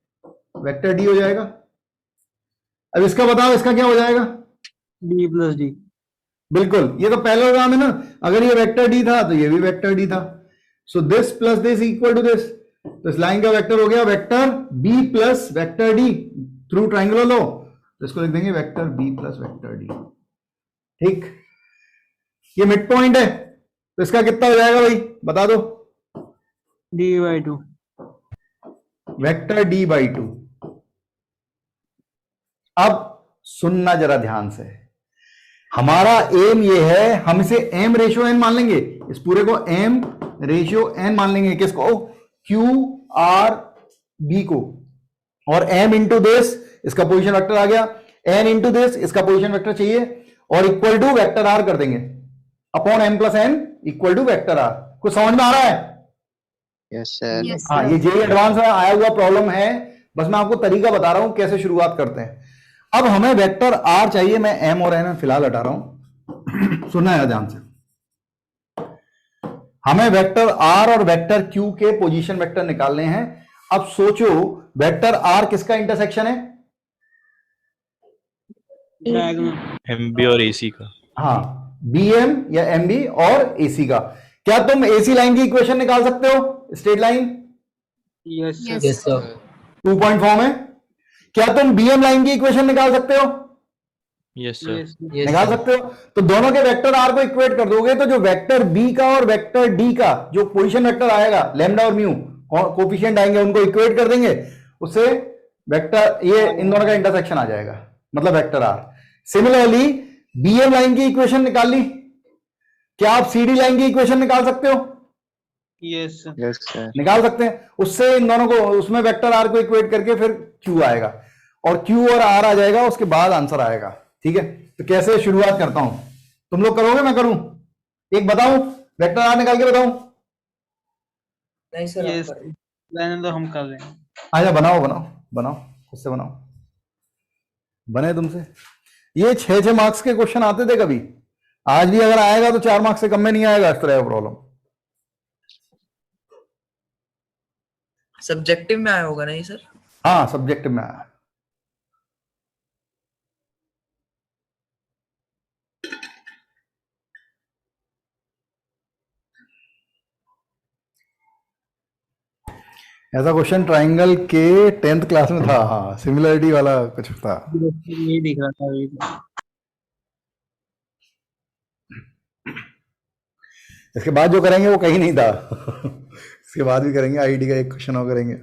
A: वेक्टर डी हो जाएगा। अब इसका बताओ, इसका क्या हो जाएगा?
C: D plus D.
A: बिल्कुल, ये तो पहले काम है ना। अगर ये वेक्टर डी था तो ये भी वेक्टर डी था। So this plus this equal to this. तो इस लाइन का वेक्टर हो गया vector B plus vector D through triangular law. तो इसको लिख देंगे vector B plus vector D. ठीक, ये मिड पॉइंट है, तो इसका कितना हो जाएगा भाई बता दो?
C: d/2।
A: Vector d/2। अब सुनना जरा ध्यान से, हमारा एम ये है, हम इसे एम रेशियो एन मान लेंगे। इस पूरे को एम रेशियो एन मान लेंगे। किसको? क्यू आर बी को। और एम इंटू दिस, इसका पोजीशन वेक्टर आ गया। एन इंटू दिस, इसका पोजीशन वेक्टर चाहिए, और इक्वल टू वेक्टर आर कर देंगे upon M plus N equal to vector R. कुछ समझ में आ रहा है?
F: Yes sir.
B: Yes,
A: हाँ,
B: sir.
A: ये जेई एडवांस में आया हुआ प्रॉब्लम है, बस मैं आपको तरीका बता रहा हूं कैसे शुरुआत करते हैं। अब हमें वेक्टर आर चाहिए, मैं एम और एन फिलहाल हटा रहा हूं। सुनना है ध्यान से, हमें वेक्टर आर और वेक्टर क्यू के पोजीशन वेक्टर निकालने हैं। अब सोचो, वेक्टर आर किसका इंटरसेक्शन है?
D: एमबी और एसी का।
A: हाँ, बीएम या एमबी और एसी का। क्या तुम एसी लाइन की इक्वेशन निकाल सकते हो? Straight line
C: yes
B: Yes.
F: Yes sir.
A: 2 point form है। क्या तुम बीएम लाइन की इक्वेशन निकाल सकते हो?
D: Yes sir.
C: यस
F: Yes,
A: निकाल
F: sir.
A: सकते हो। तो दोनों के वेक्टर आर को इक्वेट कर दोगे तो जो वेक्टर बी का और वेक्टर डी का जो पोजीशन वेक्टर आएगा लैम्डा और म्यू कोफिशिएंट आएंगे उनको इक्वेट कर देंगे, उससे वेक्टर ये इन दोनों का इंटरसेक्शन आ जाएगा, मतलब vector R. Similarly BM line की इक्वेशन निकाल ली, क्या आप सीडी लाइन की इक्वेशन निकाल सकते हो?
C: Yes
D: yes sir.
A: निकाल सकते हैं। उससे इन दोनों को उसमें वेक्टर आर को इक्वेट करके फिर क्यू आएगा और क्यू और आर आ जाएगा, उसके बाद आंसर आएगा। ठीक है, तो कैसे शुरुआत करता हूं, तुम लोग करोगे मैं करूं? एक बताऊं, वेक्टर आर निकाल के बताऊं?
G: नहीं सर आप
C: यस
G: करें।
C: रहने दो, हम कर रहे हैं।
A: आजा बनाओ बनाओ बनाओ, खुद से बनाओ, बने तुमसे। ये 6-6 मार्क्स के क्वेश्चन आते थे कभी, आज भी अगर आएगा तो 4 मार्क्स से कम में नहीं आएगा, इस तरह का प्रॉब्लम।
G: सब्जेक्टिव में आया होगा नहीं सर?
A: हाँ सब्जेक्टिव में आया। ऐसा क्वेश्चन ट्राइंगल के 10th क्लास में था, हाँ सिमिलरिटी वाला कुछ था।
C: ये दिख रहा था अभी तो।
A: इसके बाद जो करेंगे वो कहीं नहीं था इसके बाद भी करेंगे, आईडी का एक क्वेश्चन और करेंगे।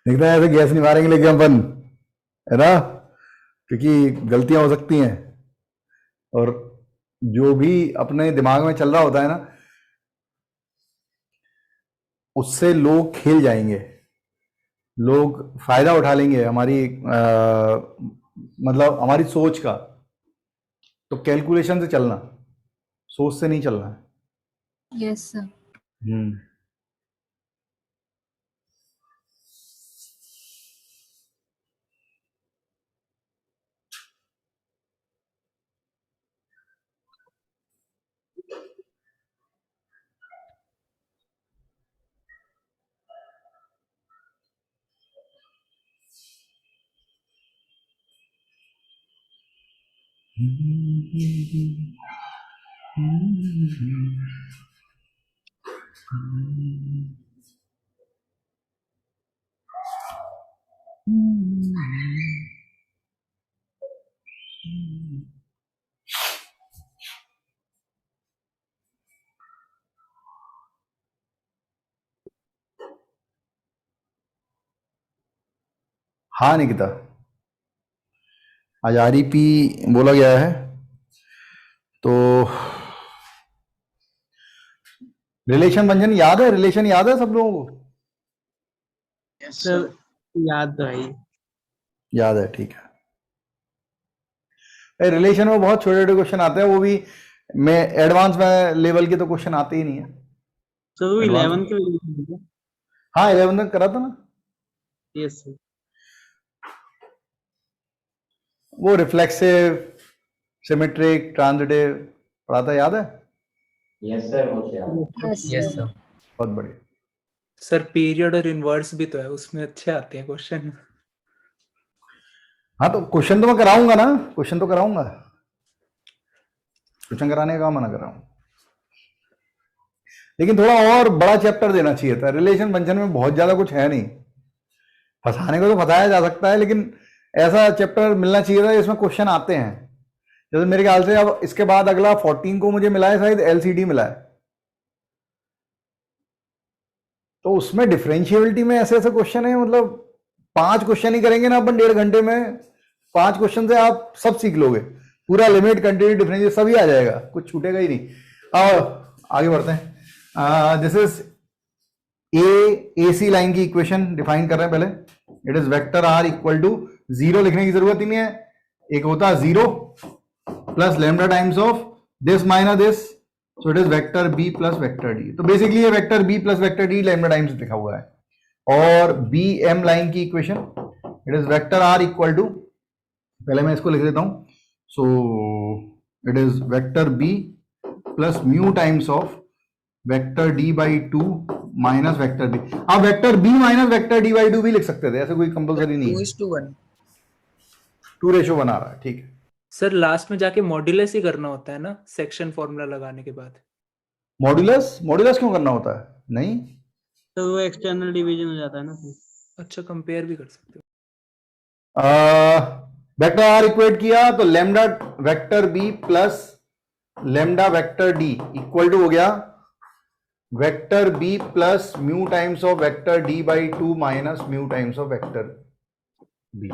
A: दिखता है ऐसे गैस नहीं मारेंगे लेकिन अपन, है ना, क्योंकि गलतियां हो सकती हैं और जो भी अपने दिमाग में चल रहा होता है ना उससे लोग खेल जाएंगे, लोग फायदा उठा लेंगे हमारी मतलब हमारी सोच का। तो कैलकुलेशन से चलना, सोच से नहीं चलना है।
B: Yes sir. हाँ निकिता, आज आरईपी बोला गया है तो रिलेशन बंजन याद है, रिलेशन याद है सब लोगों को?
C: सर याद तो है।
A: याद है, ठीक है। रिलेशन में बहुत छोटे छोटे क्वेश्चन आते हैं, वो भी मैं एडवांस में लेवल के तो क्वेश्चन आते ही नहीं है।
C: सर वो
A: Advance
C: 11 के।
A: हाँ 11 तक करा था ना।
C: Yes sir.
A: वो रिफ्लेक्सिव, सिमेट्रिक, ट्रांजिटिव पढ़ा था, याद है?
B: Yes
F: yes sir.
A: बहुत बढ़िया।
E: सर पीरियड और इनवर्स भी तो है, उसमें अच्छे आते हैं क्वेश्चन।
A: हाँ तो क्वेश्चन तो मैं कराऊंगा ना, क्वेश्चन तो कराऊंगा, क्वेश्चन कराने का मना कर रहा हूं, लेकिन थोड़ा और बड़ा चैप्टर देना चाहिए था। रिलेशन फंक्शन में बहुत ज्यादा कुछ है नहीं, फंसाने को तो फंसाया जा सकता है, लेकिन ऐसा चैप्टर मिलना चाहिए था जिसमें क्वेश्चन आते हैं। जैसे मेरे ख्याल से अब इसके बाद अगला 14 को मुझे मिला है शायद एलसीडी मिला है, तो उसमें डिफरेंशियबिलिटी में ऐसे ऐसे क्वेश्चन है, मतलब 5 क्वेश्चन ही करेंगे ना अपन 1.5 घंटे में, 5 क्वेश्चन से आप सब सीख लोगे, पूरा लिमिट, कंटिन्यूटी, डिफरेंशियल सभी आ जाएगा, कुछ छूटेगा ही नहीं। आओ आगे बढ़ते हैं। दिस इज AC लाइन की इक्वेशन डिफाइन कर रहे हैं पहले। It is vector R equal to 0 लिखने की जरूरत ही नहीं है, एक होता है 0 plus lambda times of this minus this, so it is vector B plus vector D। तो बेसिकली ये vector B plus vector D lambda times लिखा हुआ है। और BM लाइन की equation, it is vector R equal to, पहले मैं इसको लिख देता हूं, so it is vector B plus mu times of vector D by 2 minus vector B। आप vector B minus vector D by 2 भी लिख सकते थे, ऐसे कोई कंपलसरी नहीं है।
G: 2:1
A: 2 रेशो बना रहा है, ठीक है।
E: सर लास्ट में जाके मॉड्यूलस ही करना होता है ना, सेक्शन फॉर्मूला लगाने के बाद।
A: मॉड्यूलस, मॉड्यूलस क्यों करना होता है? नहीं,
C: तो वो एक्सटर्नल डिवीजन हो जाता है ना फिर।
E: अच्छा, कंपेयर भी कर सकते हो।
A: वेक्टर आर इक्वेट किया तो lambda vector B plus lambda vector D equal to हो गया vector B plus mu times of vector D by 2 minus mu times of vector B.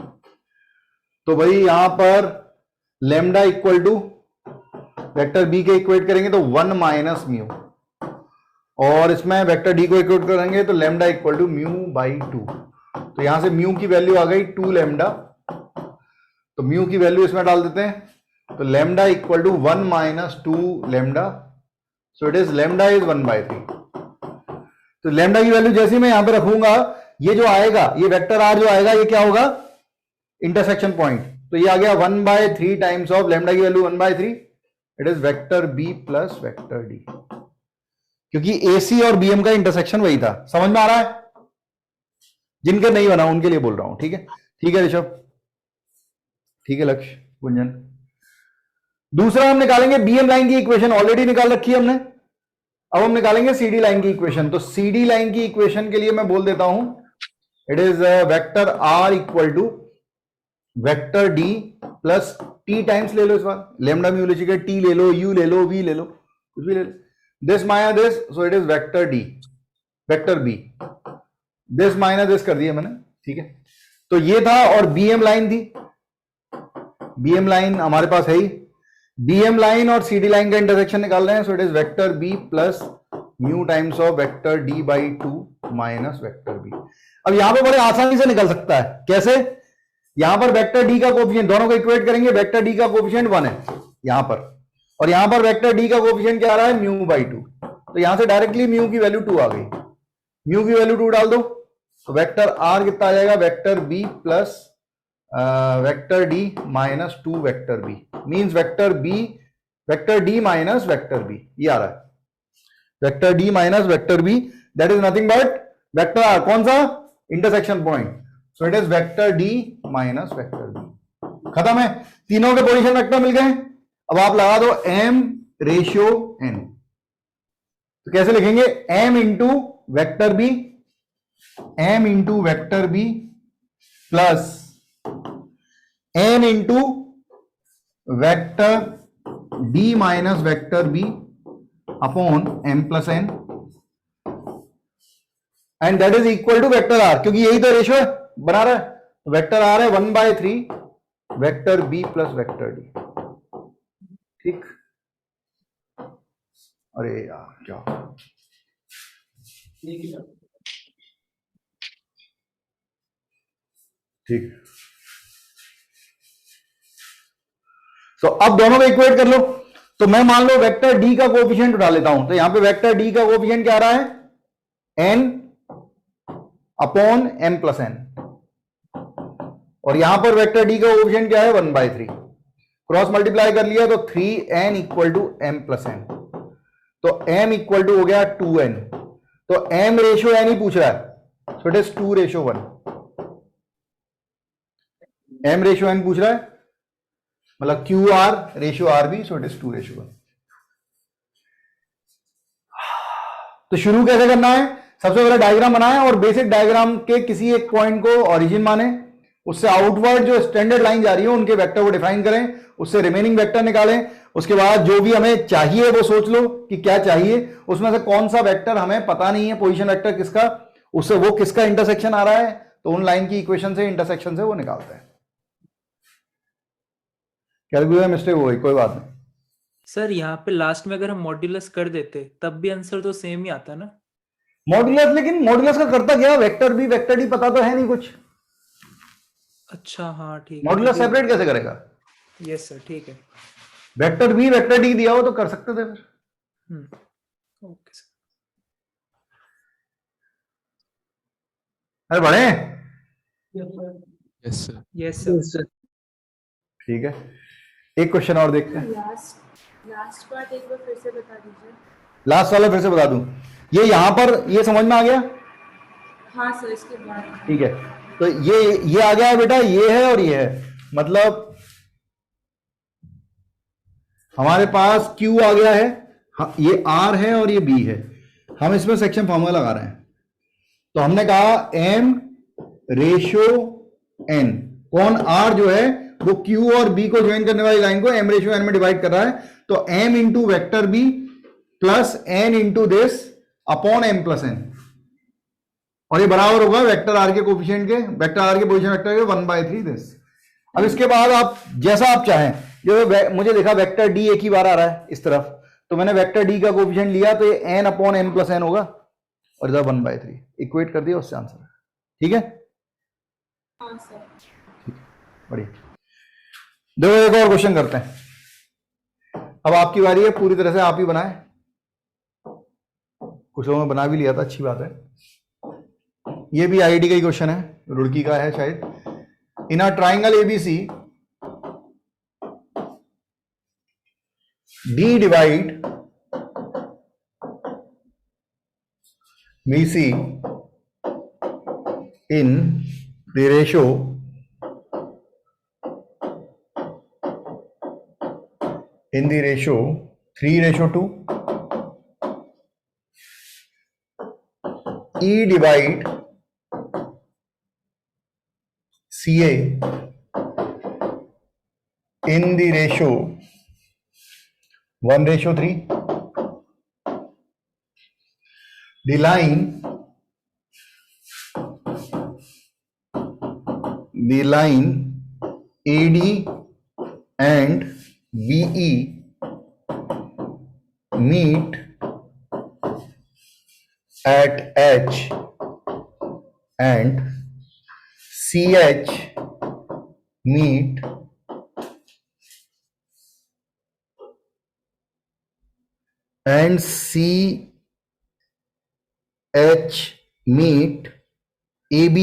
A: तो भाई यहां पर lambda equal to vector B के equate करेंगे तो 1 माइनस म्यू, और इसमें वेक्टर डी को इक्वेट करेंगे तो lambda equal to mu by 2। तो यहां से म्यू की वैल्यू आ गई 2 लेमडा, तो म्यू की वैल्यू इसमें डाल देते हैं, तो lambda equal to 1 minus 2 lambda, so it is lambda is 1/3। तो लेमडा की वैल्यू जैसे मैं यहां पे रखूंगा, ये जो आएगा, ये वेक्टर आर जो आएगा, ये क्या होगा? Intersection point. तो ये आ गया 1/3 टाइम्स ऑफ लेमडा की value 1/3, it is vector B plus vector D, क्योंकि AC और BM का इंटरसेक्शन वही था। समझ में आ रहा है? जिनके नहीं बना उनके लिए बोल रहा हूं, ठीक है? ठीक है ऋषभ, ठीक है लक्ष्य, गुंजन। दूसरा हम निकालेंगे BM लाइन की इक्वेशन, ऑलरेडी निकाल रखी है हमने। अब हम निकालेंगे CD लाइन की इक्वेशन। तो CD लाइन की इक्वेशन के लिए मैं बोल देता हूं, it is vector R equal to vector D plus T times ले लो, इस बार लेमडा म्यू ले चुके, T ले लो, U ले लो, V ले लो, कुछ भी ले लो, this minus this, so it is vector D, vector B, this minus this कर दिया मैंने, ठीक है? तो ये था, और BM लाइन थी, BM लाइन हमारे पास है ही। BM लाइन और CD लाइन का इंटरसेक्शन निकाल रहे हैं, सो it is vector B plus mu times of vector D by 2 minus vector B। अब यहां पे बड़े आसानी से निकल सकता है, कैसे? यहां पर वेक्टर D का कोफिशिएंट, दोनों को इक्वेट करेंगे, वेक्टर D का कोफिशिएंट 1 है यहां पर, और यहां पर वेक्टर D का कोफिशिएंट क्या आ रहा है? Mu by 2। तो यहां से डायरेक्टली म्यू की वैल्यू 2 आ गई, म्यू की वैल्यू 2 डाल दो, तो वेक्टर R कितना आ जाएगा? Vector B plus vector D minus 2 vector B, means vector D minus vector B, ये आ रहा है, vector D minus vector B, that is nothing but vector R। कौन सा? Intersection point, so it is vector D minus vector B। खत्म है, तीनों के position vector मिल गए। अब आप लगा दो M रेशियो N, तो कैसे लिखेंगे? M into vector B, M into vector B plus N into vector D minus vector B upon M plus N, and that is equal to vector R, क्योंकि यही तो रेशियो है बना रहा है। तो वेक्टर R है 1/3 vector B plus vector D, ठीक? अरे यार क्या, ठीक। तो अब दोनों को इक्वेट कर लो। तो मैं मान लो वेक्टर D का कोएफिशिएंट उठा लेता हूं, तो यहां पे वेक्टर D का कोएफिशिएंट क्या आ रहा है? N upon M plus N, और यहां पर वेक्टर D का कोएफिशिएंट क्या है? 1/3। क्रॉस मल्टीप्लाई कर लिया तो 3N equal to M plus N। तो m इक्वल टू हो गया 2n, तो m रेशियो n ही पूछ रहा है, सो it is 2:1। m ratio n पूछ रहा है, मतलब QR ratio RB, so it is 2:1। तो शुरू कैसे करना है? सबसे पहले डायग्राम बनाएं और बेसिक डायग्राम के किसी एक पॉइंट को ओरिजिन माने, उससे आउटवर्ड जो स्टैंडर्ड लाइन जा रही है उनके वेक्टर को डिफाइन करें, उससे रिमेनिंग वेक्टर निकालें। उसके बाद जो भी हमें चाहिए वो सोच लो कि क्या चाहिए, उसमें से कौन सा वेक्टर हमें पता नहीं है, पोजीशन वेक्टर किसका, उससे वो किसका इंटरसेक्शन आ रहा है, तो उन लाइन की इक्वेशन से, इंटरसेक्शन से वो निकालते हैं। कैलकुलेटर मिस्टेक हो गई, कोई बात नहीं।
E: सर यहाँ पे लास्ट में अगर हम मॉड्यूलस कर देते तब भी आंसर तो सेम ही आता ना।
A: मॉड्यूलस, लेकिन मॉड्यूलस का करता क्या, वेक्टर बी वेक्टर डी पता तो है नहीं कुछ।
E: अच्छा हाँ ठीक है।
A: मॉड्यूलस सेपरेट कैसे करेगा?
E: यस सर ठीक है।
A: वेक्टर बी वेक्टर डी दिया हो तो कर सकते थे फिर।
E: Okay sir.
A: अरे बढ़े।
D: Yes sir.
E: Yes sir.
A: ठीक है, एक क्वेश्चन और देखते हैं।
I: लास्ट पार्ट एक बार फिर से बता दीजिए।
A: लास्ट वाला फिर से बता दूं, ये यहां पर ये समझ में आ गया?
I: हाँ सर, इसके बाद
A: ठीक है, तो ये आ गया है बेटा, ये है और ये है, मतलब हमारे पास Q आ गया है, ये R है और ये B है। हम इसमें सेक्शन फॉर्मूला लगा रहे हैं, तो हमने कहा m/n, कौन R जो है वो Q और B को ज्वाइन करने वाली लाइन को m/n में डिवाइड कर रहा है, तो m into vector B plus n into this upon m plus n, और ये बराबर होगा वेक्टर R के कोफिशिएंट के, वेक्टर R के पोजीशन वेक्टर के 1/3 दिस। अब इसके बाद आप जैसा आप चाहें, जो मुझे देखा वेक्टर D एक ही बार आ रहा है इस तरफ, तो मैंने वेक्टर D का कोफिशिएंट लिया, तो ये n upon m plus n होगा, और इधर 1/3 इक्वेट कर दिया, उससे आंसर। ठीक है,
I: हाँ सर।
A: बढ़िया। देखो एक और क्वेश्चन करते हैं, अब आपकी बारी है, पूरी तरह से आप ही बनाए। कुछ लोगों ने बना भी लिया था, अच्छी बात है। ये भी आईआईटी का ही क्वेश्चन है, रुड़की का है शायद। In a triangle ABC D divide BC in the ratio 3:2, E divide CA in the ratio 1:3. The line AD and BE meet at H and CH meet and CH meet AB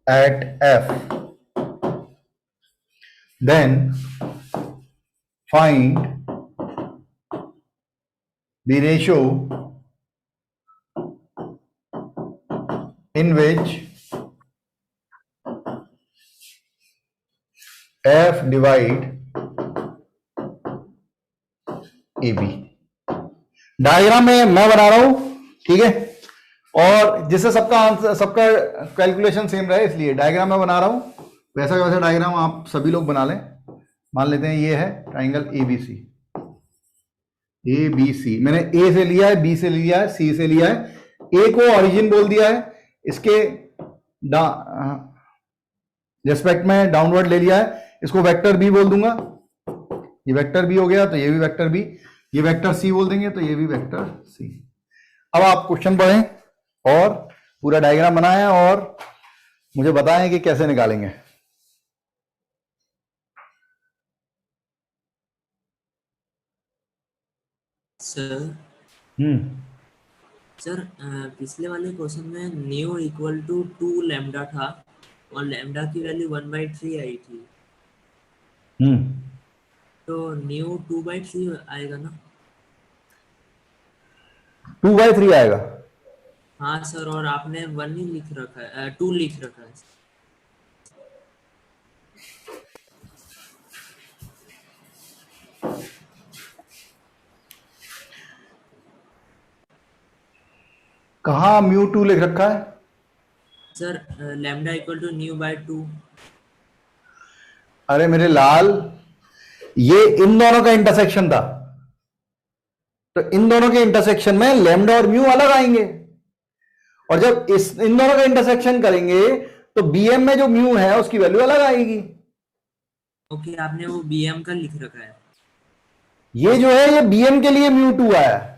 A: at F. Then find the ratio in which F divide AB। Diagram में मैं बना रहा हूं, ठीक है, और जिससे सबका आंसर, सबका कैलकुलेशन सेम रहे, इसलिए डायग्राम मैं बना रहा हूं। वैसा का वैसा डायग्राम आप सभी लोग बना लें। मान लेते हैं ये है ट्राइंगल ABC। मैंने A से लिया है, B से लिया है, C से लिया है, A को ओरिजिन बोल दिया है, इसके रिस्पेक्ट में डाउनवर्ड ले लिया है, इसको वेक्टर B बोल दूंगा। ये वेक्टर B हो गया, तो ये भी वेक्टर B, ये वेक्टर C बोल देंगे, तो ये भी वेक्टर C। अब आप क्वेश्चन पढ़ें और पूरा डायग्राम बनाएं और मुझे बताएं कि कैसे निकालेंगे।
H: सर पिछले वाले क्वेश्चन में न्यू इक्वल टू 2 लैम्डा था और लैम्डा की वैल्यू 1/3 आई थी, तो न्यू 2/3 आएगा ना?
A: 2/3 आएगा।
H: हाँ सर, और आपने 1 ही लिख रखा है, 2 लिख रखा है।
A: कहाँ μ2 लिख रखा है?
H: Sir lambda equal to mu by 2।
A: अरे मेरे लाल, ये इन दोनों का इंटरसेक्शन था, तो इन दोनों के इंटरसेक्शन में लैम्डा और म्यू अलग आएंगे, और जब इन दोनों का इंटरसेक्शन करेंगे तो बीएम में जो म्यू है उसकी वैल्यू अलग आएगी।
H: ओके, आपने वो बीएम का लिख रखा है।
A: ये जो है ये बीएम के लिए μ2 आया है।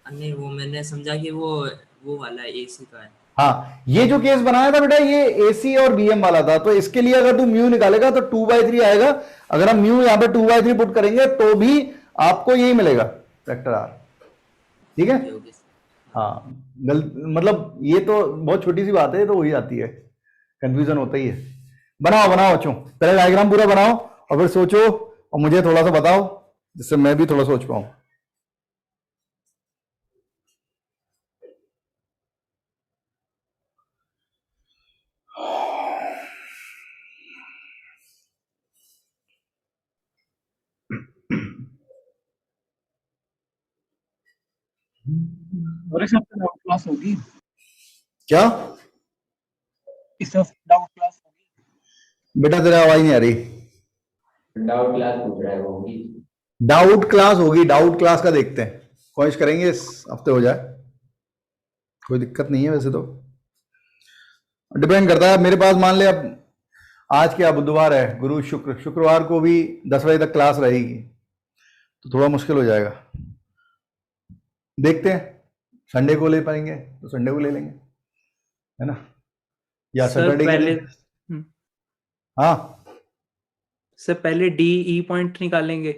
H: नहीं, वो मैंने समझा कि वो वाला एसी का है।
A: हाँ, ये जो केस बनाया था बेटा ये एसी और बीएम वाला था, तो इसके लिए अगर तू म्यू निकालेगा तो 2/3 आएगा। अगर हम म्यू यहां पे 2/3 पुट करेंगे तो भी आपको यही मिलेगा वेक्टर आर। ठीक है? हाँ, मतलब ये तो बहुत छोटी सी बात है, तो वही आती है, कंफ्यूजन होता ही है। बनाओ बनाओ बच्चों, पहले डायग्राम पूरा बनाओ और फिर सोचो और मुझे थोड़ा सा बताओ, जिससे मैं भी थोड़ा सोच पाऊं।
J: और इस हफ्ते डाउट क्लास होगी?
A: क्या?
J: इस हफ्ते डाउट क्लास होगी?
A: बेटा तेरा आवाज नहीं आ रही।
K: डाउट क्लास पूछ रहा है, वो होगी?
A: डाउट क्लास होगी, डाउट क्लास का देखते हैं, कोशिश करेंगे इस हफ्ते हो जाए, कोई दिक्कत नहीं है। वैसे तो डिपेंड करता है, मेरे पास मान ले अब आज क्या बुधवार है, गुरु शुक्र, शुक्रवार को भी 10 बजे तक क्लास रहेगी, तो थोड़ा मुश्किल हो जाएगा। देखते हैं, संडे को ले पाएंगे तो संडे को ले लेंगे, है ना, या सैटरडे के लिए। हाँ
E: सर पहले डी ई पॉइंट निकालेंगे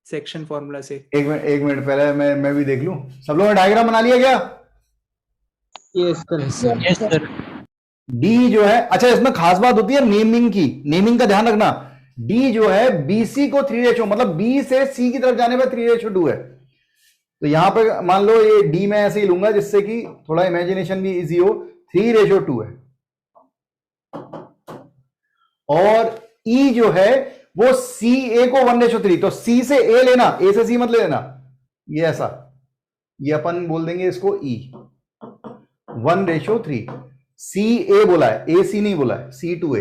E: सेक्शन फॉर्मूला से।
A: एक मिनट पहले मैं भी देख लूं। सब लोगों ने डायग्राम बना लिया क्या?
C: Yes sir.
A: डी जो है, अच्छा इसमें खास बात होती है नेमिंग की, नेमिंग का ध्यान रखना। डी जो है बीसी को 3:, मतलब बी से सी की तरफ जाने पर 3:2 है, तो यहां पर मान लो ये डी में ऐसे ही लूंगा जिससे कि थोड़ा इमेजिनेशन भी इजी हो। 3:2 है, और ई जो है वो सी ए को 1:3, तो सी से ए लेना, ए से सी मत ले लेना, ये ऐसा, ये अपन बोल देंगे इसको ई 1:3। सी ए बोला है, ए सी नहीं बोला है, सी टू ए।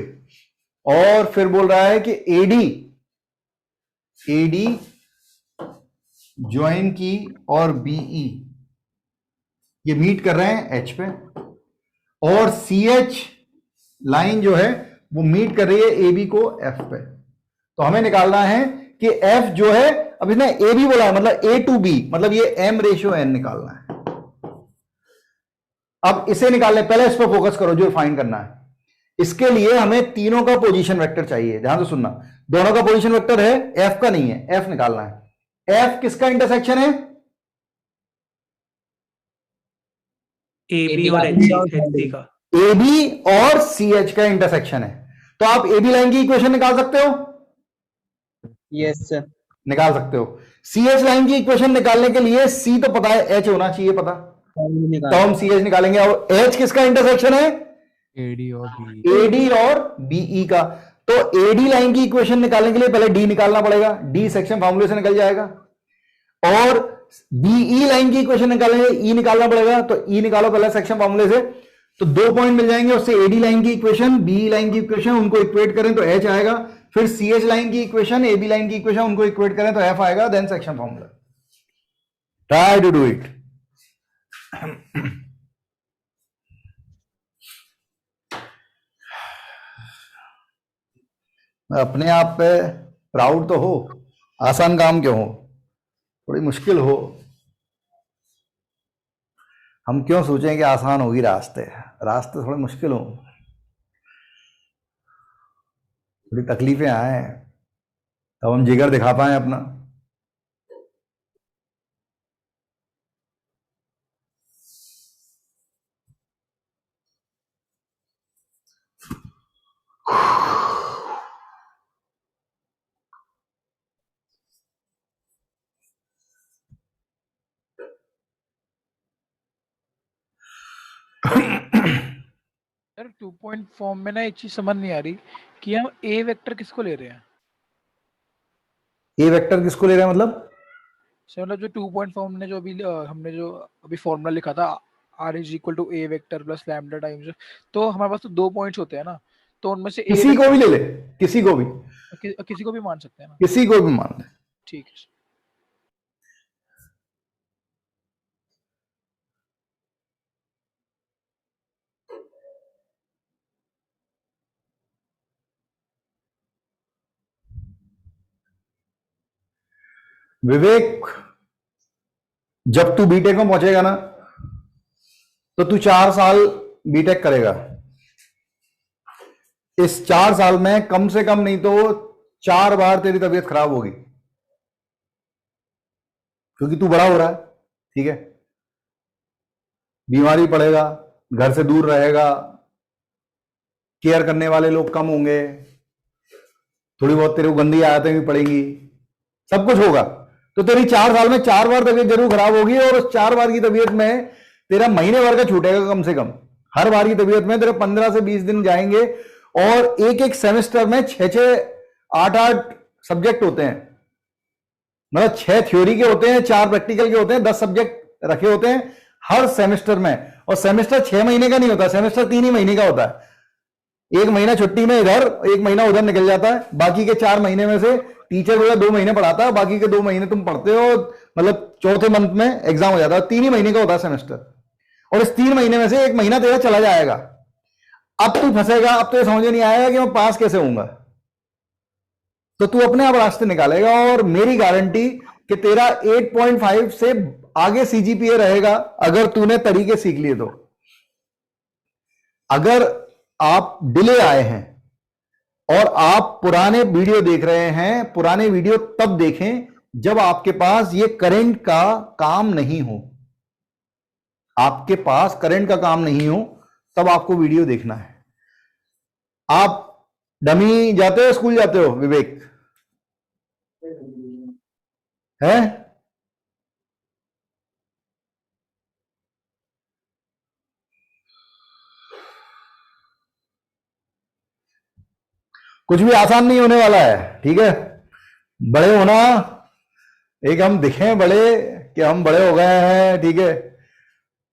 A: और फिर बोल रहा है कि एडी ज्वाइन की और बीई ये मीट कर रहे हैं एच पे, और सी एच लाइन जो है वो मीट कर रही है ए बी को एफ पे। तो हमें निकालना है कि एफ जो है, अब इसने ए बी बोला है मतलब ए टू बी, मतलब ये m/n निकालना है। अब इसे निकालने पहले इस पर फोकस करो जो फाइंड करना है। इसके लिए हमें तीनों का पोजीशन वेक्टर चाहिए, ध्यान से सुनना। दोनों का पोजीशन वेक्टर है, एफ का नहीं है, एफ निकालना है। एफ किसका इंटरसेक्शन है?
E: ए बी और एच का,
A: ए बी और सी एच का इंटरसेक्शन है। तो आप ए बी लाइन की इक्वेशन निकाल सकते हो?
C: यस सर,
A: निकाल सकते हो। सी एच लाइन की इक्वेशन निकालने के लिए सी तो पता है, एच होना चाहिए पता, तो हम सी एच निकालेंगे। और एच किसका इंटरसेक्शन है? एडी और बीई का। तो एडी लाइन की इक्वेशन निकालने के लिए पहले डी निकालना पड़ेगा, डी सेक्शन फार्मूले से निकल जाएगा। और बीई लाइन की इक्वेशन निकालने के लिए ई निकालना पड़ेगा, तो ई निकालो पहले सेक्शन फार्मूले से, तो 2 पॉइंट मिल जाएंगे उससे। एडी लाइन की इक्वेशन, बीई लाइन की इक्वेशन, उनको इक्वेट करें तो एच आएगा। फिर सी एच लाइन की इक्वेशन, ए बी लाइन की इक्वेशन, उनको इक्वेट करें तो एफ आएगा, then section formula. Try to do it. अपने आप पे प्राउड तो हो, आसान काम क्यों हो, थोड़ी मुश्किल हो। हम क्यों सोचें कि आसान होगी, रास्ते थोड़े मुश्किल हो, थोड़ी तकलीफें आए तब हम जिगर दिखा पाए अपना।
J: सर 2 पॉइंट फॉर्म में ना एक चीज समझ नहीं आ रही कि हम ए वेक्टर किसको ले रहे हैं।
A: ए वेक्टर किसको ले रहे हैं मतलब?
J: सर मतलब जो 2 पॉइंट फॉर्म ने जो अभी हमने जो अभी फॉर्मूला लिखा था r is equal to A vector plus lambda times, तो हमारे पास तो 2 पॉइंट्स होते हैं ना, तो उनमें से ए
A: किसी को भी ले ले, किसी को भी,
J: किसी को भी मान सकते हैं ना।
A: किसी को भी मान ले।
J: ठीक है।
A: विवेक, जब तू बीटेक में पहुंचेगा ना तो तू 4 साल बीटेक करेगा। इस 4 साल में कम से कम नहीं तो 4 बार तेरी तबीयत खराब होगी, क्योंकि तू बड़ा हो रहा है, ठीक है। बीमारी पड़ेगा, घर से दूर रहेगा, केयर करने वाले लोग कम होंगे, थोड़ी बहुत तेरे को गंदी आदतें भी पड़ेंगी, सब कुछ होगा। तो तेरी 4 साल में 4 बार तबीयत जरूर खराब होगी, और उस 4 बार की तबीयत में तेरा महीने भर का छूटेगा कम से कम। हर बार की तबीयत में तेरे 15 से 20 दिन जाएंगे, और एक एक सेमेस्टर में 6-6, 8-8 सब्जेक्ट होते हैं, मतलब 6 थ्योरी के होते हैं, 4 प्रैक्टिकल के होते हैं, 10 सब्जेक्ट रखे होते हैं हर सेमेस्टर में। और सेमेस्टर 6 महीने का नहीं होता, सेमेस्टर 3 ही महीने का होता है। 1 महीना छुट्टी में इधर, 1 महीना उधर निकल जाता है। बाकी के 4 महीने में से टीचर जो है 2 महीने पढ़ाता है, बाकी के 2 महीने तुम पढ़ते हो, मतलब चौथे मंथ में एग्जाम हो जाता है। 3 ही महीने का होता है सेमेस्टर, और इस 3 महीने में से 1 महीना तेरा चला जाएगा। अब तू फंसेगा, अब तो समझ नहीं आएगा कि मैं पास कैसे होऊंगा, तो तू अपने आप रास्ते निकालेगा। और मेरी गारंटी कि तेरा 8.5 से आगे सीजीपीए रहेगा, अगर तूने तरीके सीख लिए तो। अगर आप डिले आए हैं और आप पुराने वीडियो देख रहे हैं, पुराने वीडियो तब देखें जब आपके पास ये करंट का काम नहीं हो। आपके पास करंट का काम नहीं हो तब आपको वीडियो देखना है। आप डमी जाते हो, स्कूल जाते हो विवेक? है? कुछ भी आसान नहीं होने वाला है, ठीक है। बड़े होना, एक हम दिखें बड़े कि हम बड़े हो गए हैं, ठीक है।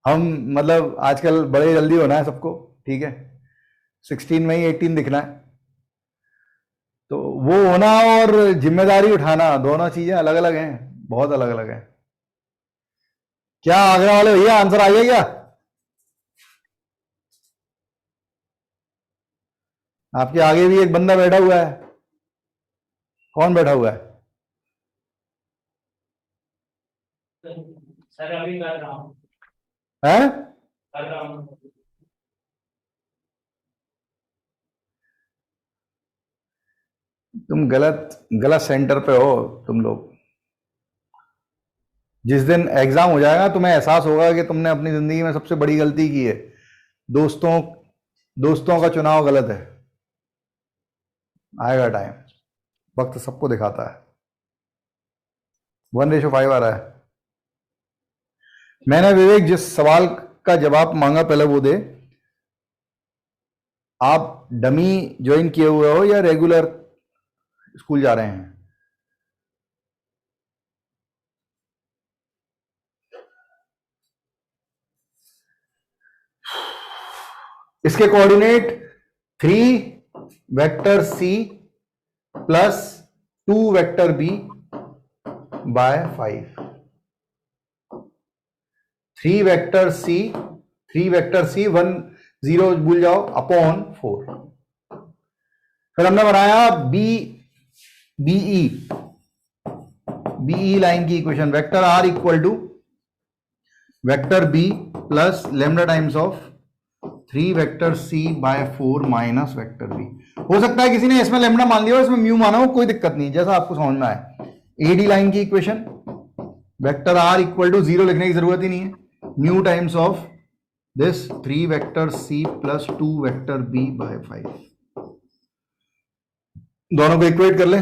A: हम मतलब आजकल बड़े जल्दी होना है सबको, ठीक है। 16 में ही 18 दिखना है, तो वो होना और जिम्मेदारी उठाना दोनों चीजें अलग अलग हैं, बहुत अलग अलग हैं। क्या आगरा वाले भैया आंसर आ गया क्या? आपके आगे भी एक बंदा बैठा हुआ है, कौन बैठा हुआ है?
H: सर अभी कर रहा हूँ।
A: हैं?
H: कर रहा हूँ।
A: तुम गलत सेंटर पे हो तुम लोग। जिस दिन एग्जाम हो जाएगा तुम्हें एहसास होगा कि तुमने अपनी जिंदगी में सबसे बड़ी गलती की है। दोस्तों का चुनाव गलत है। आएगा टाइम, वक्त सबको दिखाता है। 1:5 आ रहा है। मैंने विवेक जिस सवाल का जवाब मांगा पहले वो दे। आप डमी ज्वाइन किए हुए हो या रेगुलर स्कूल जा रहे हैं? इसके coordinate 3 vector c plus 2 vector b by 5। 3 vector c 1 0 भूल जाओ अपॉन 4। फिर हमने बनाया बीई लाइन की equation. Vector r equal to vector b plus lambda times of 3 vector c by 4 minus vector b। हो सकता है किसी ने इसमें लेमडा मान लिया हो, इसमें म्यू माना हो, कोई दिक्कत नहीं, जैसा आपको समझ में आए। एडी लाइन की equation, vector r equal to 0 लिखने की जरूरत ही नहीं है। Mu times of this 3 vector c plus 2 vector b by 5। दोनों को इक्वेट कर ले।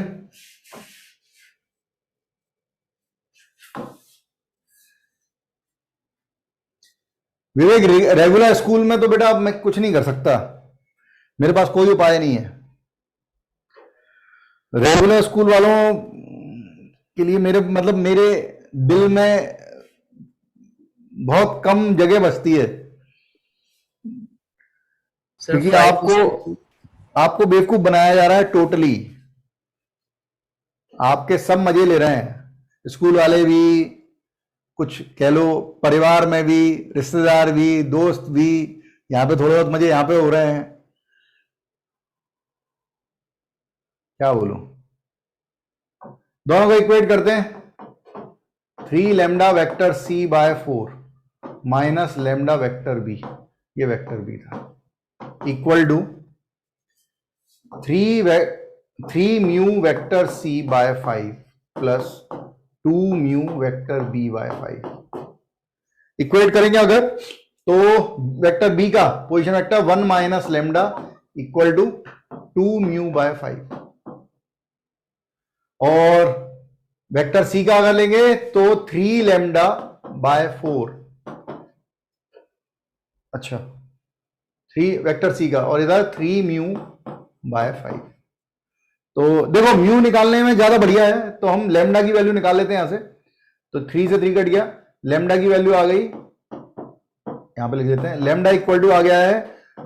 A: विवेक रेगुलर स्कूल में तो बेटा अब मैं कुछ नहीं कर सकता, मेरे पास कोई उपाय नहीं है। रेगुलर स्कूल वालों के लिए मेरे दिल में बहुत कम जगह बचती है,
F: सर
A: क्योंकि
F: 5%
A: आपको बेवकूफ बनाया जा रहा है टोटली। आपके सब मजे ले रहे हैं, स्कूल वाले भी, कुछ कह लो परिवार में भी, रिश्तेदार भी, दोस्त भी। यहां पे थोड़े बहुत मजे यहां पे हो रहे हैं। क्या बोलूं, दोनों को इक्वेट करते हैं। 3 lambda vector c by 4 minus lambda vector b, ये वेक्टर b था, equal to 3 mu vector c by 5 plus 2 mu vector b by 5। Equate करेंगे अगर तो वेक्टर b का position vector 1 minus lambda equal to 2 mu by 5, और vector c का अगर लेंगे तो 3 लैम्डा बाय 4, अच्छा 3 वेक्टर c का, और इधर 3 म्यू बाय 5। तो देखो म्यू निकालने में ज्यादा बढ़िया है, तो हम लैम्डा की वैल्यू निकाल लेते हैं यहां से। तो 3 से 3 कट गया, लैम्डा की वैल्यू आ गई, यहां पे लिख देते हैं, लैम्डा इक्वल टू आ गया है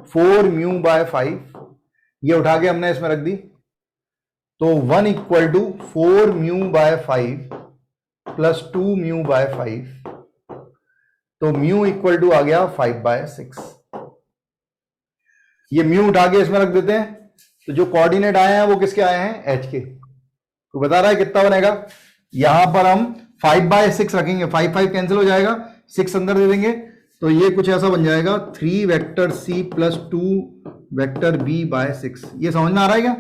A: 4 म्यू बाय 5। ये उठा के हमने इसमें रख दी, तो 1 equal to 4 mu by 5 plus 2 mu by 5, तो म्यू इक्वल टू आ गया 5 बाय 6। ये म्यू उठा के इसमें रख देते हैं, तो जो कोऑर्डिनेट आए हैं वो किसके आए हैं, एच के। तो बता रहा है कितना बनेगा, यहां पर हम 5 बाय 6 रखेंगे, 5 5 कैंसिल हो जाएगा, 6 अंदर दे देंगे, तो ये कुछ ऐसा बन जाएगा 3 vector c plus 2 vector b by 6। ये समझ में आ रहा है क्या,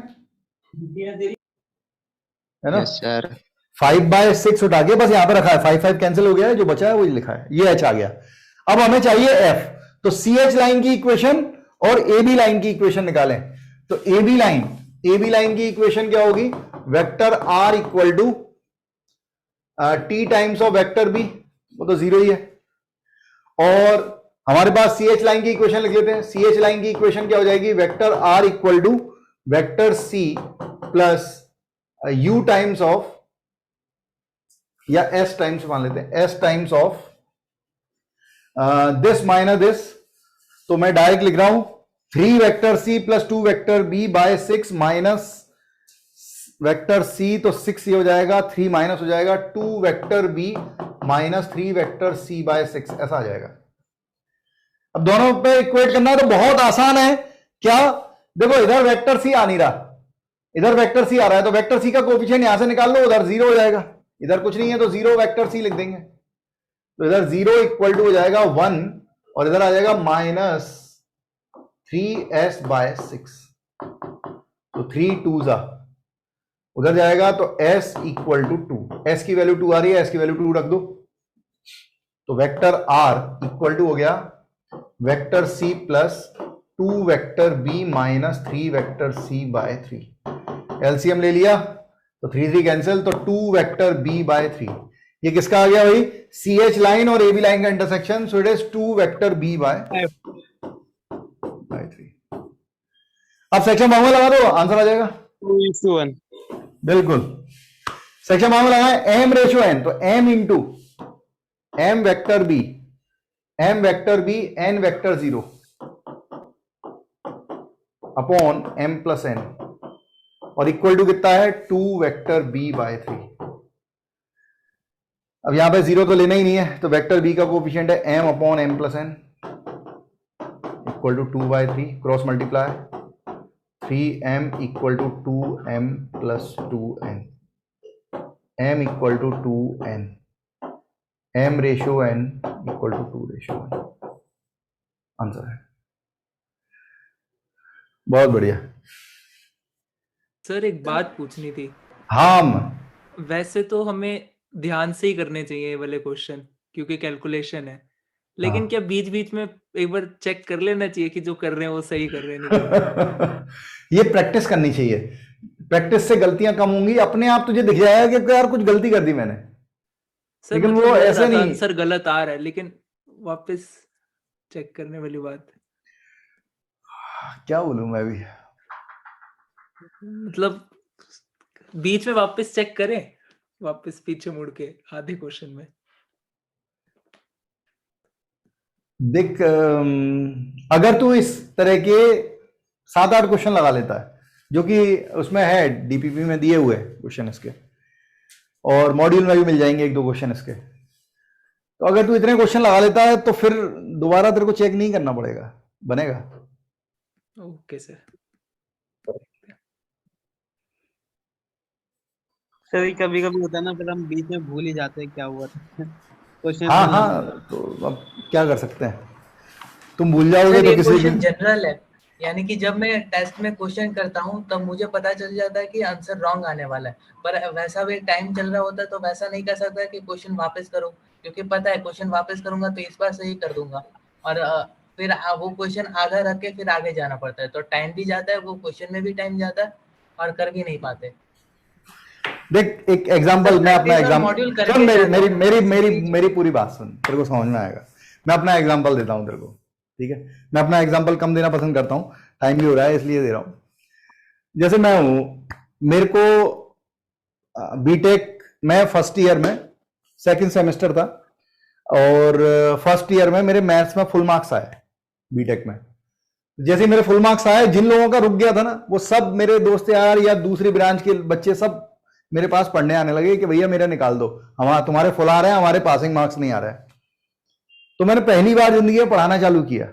A: है ना
C: सर
A: 5 बाय 6 उठा के बस यहां पे रखा है, 5 5 कैंसिल हो गया है, जो बचा है वही लिखा है, ये h आ गया। अब हमें चाहिए f, तो CH लाइन की इक्वेशन और AB लाइन की इक्वेशन निकालें। तो AB लाइन की इक्वेशन क्या होगी, vector r equal to t times of vector b, वो तो 0 ही है, और हमारे पास CH लाइन की इक्वेशन लिख लेते हैं। CH लाइन की इक्वेशन क्या हो जाएगी, vector r equal to vector c plus u times of, या s टाइम्स मान लेते हैं, s times of this minus this. तो मैं डायरेक्ट लिख रहा हूं 3 vector c plus 2 vector b by 6 minus vector c, तो 6 ये हो जाएगा, 3 माइनस हो जाएगा 2 vector b minus 3 vector c by 6, ऐसा आ जाएगा। अब दोनों पे इक्वेट करना है तो बहुत आसान है। क्या, देखो इधर वेक्टर c आ नहीं रहा, इधर वेक्टर c आ रहा है, तो वेक्टर c का कोएफिशिएंट यहां से निकाल लो, उधर 0 हो जाएगा, इधर कुछ नहीं है तो 0 वेक्टर c लिख देंगे, तो इधर 0 इक्वल टू हो जाएगा 1, और इधर आ जाएगा माइनस 3s बाय 6, तो 3 2 जा उधर जाएगा, तो s इक्वल टू 2, s की वैल्यू 2 आ रही है, s की वैल्यू 2 रख दो, तो वेक्टर r इक्वल टू हो गया vector c plus 2 vector b minus 3 vector c by 3। LCM ले लिया तो 3 3 कैंसिल, तो 2 वेक्टर b बाय 3। ये किसका आ गया भाई, CH लाइन और AB लाइन का intersection, so it is 2 vector b by 3। अब सेक्शन फॉर्मूला लगा दो, आंसर आ जाएगा
C: 2:1।
A: बिल्कुल, सेक्शन फॉर्मूला लगाए m रेशियो n, तो m into m vector b n vector 0 upon m plus n, और इक्वल टू कितना है 2 वेक्टर b बाय 3। अब यहां पे 0 तो लेना ही नहीं है, तो वेक्टर b का कोएफिशिएंट है m upon m plus n equal to 2 by 3, cross multiply 3m equal to 2m plus 2n, m equal to 2n, m ratio n equal to 2 ratio n, answer है। बहुत बढ़िया
E: sir, एक बात पूछनी थी।
A: हाँ,
E: वैसे तो हमें ध्यान से ही करने चाहिए ये वाले क्वेश्चन, क्योंकि कैलकुलेशन है, लेकिन
A: हाँ।
E: क्या बीच बीच में एक बार चेक कर लेना चाहिए कि जो कर रहे हैं वो सही कर रहे हैं नहीं कर रहे?
A: ये प्रैक्टिस करनी चाहिए, प्रैक्टिस से गलतियां कम होंगी, अपने आप तुझे दिख जाएगा कि यार कुछ गलती कर दी मैंने।
E: सर
A: लेकिन
E: मतलब
A: वो
E: लग
A: ऐसे
E: रहा था
A: नहीं,
E: आंसर गलत आ रहा है, लेकिन वापस चेक करने वाली बात है।
A: क्या बोलूं मैं भी।
E: मतलब बीच में वापस चेक करें, वापस पीछे मुड़ के आधे क्वेश्चन में।
A: देख अगर तू इस तरह के 7-8 क्वेश्चन लगा लेता है, जो कि उसमें है डीपीपी में दिए हुए क्वेश्चन इसके, और मॉड्यूल में भी मिल जाएंगे 1-2 क्वेश्चन इसके, तो अगर तू इतने क्वेश्चन लगा लेता है तो फिर दोबारा तेरे को चेक नहीं करना पड़ेगा, बनेगा।
E: Okay sir.
C: सर कभी कभी होता है ना, फिर हम बीच में भूल ही जाते हैं क्या हुआ था क्वेश्चन।
A: हाँ हाँ, तो अब क्या कर सकते हैं, तुम भूल जाओगे
L: सर
A: तो
L: ये
A: किसी
L: क्वेश्चन
A: दिन।
L: जनरल है, यानी कि जब मैं टेस्ट में क्वेश्चन करता हूँ तब मुझे पता चल जाता है कि आंसर रॉन्ग आने वाला है, पर वैसा भी टाइम चल रहा होता है तो वैसा नहीं कर सकता कि क्वेश्चन वापस करो, क्योंकि पता है क्वेश्चन वापस करूंगा तो इस बार सही कर दूंगा, और फिर वो क्वेश्चन आधा रख के फिर आगे जाना पड़ता है, तो टाइम भी जाता है, वो क्वेश्चन में भी टाइम जाता है और कर भी नहीं पाते।
A: देख एक एग्जांपल, मैं अपना
L: मॉड्यूल
A: एग्जांपल, सुन मेरी मेरी मेरी मेरी पूरी बात सुन, तेरे को समझ में आएगा। मैं अपना एग्जांपल देता हूं तेरे को, ठीक है। मैं अपना एग्जांपल कम देना पसंद करता हूं, टाइम भी हो रहा है इसलिए दे रहा हूं। जैसे मैं हूं, मेरे को बीटेक में फर्स्ट ईयर में सेकंड सेमेस्टर था, और फर्स्ट ईयर में मेरे मैथ्स में फुल मार्क्स आए बीटेक में। जैसे मेरे फुल मार्क्स आए, जिन लोगों का रुक गया था ना, वो सब मेरे दोस्त यार या दूसरी ब्रांच के बच्चे सब मेरे पास पढ़ने आने लगे कि भैया मेरा निकाल दो, हमारा तुम्हारे फुल आ रहे हैं, हमारे पासिंग मार्क्स नहीं आ रहे हैं। तो मैंने पहली बार जिंदगी में पढ़ाना चालू किया।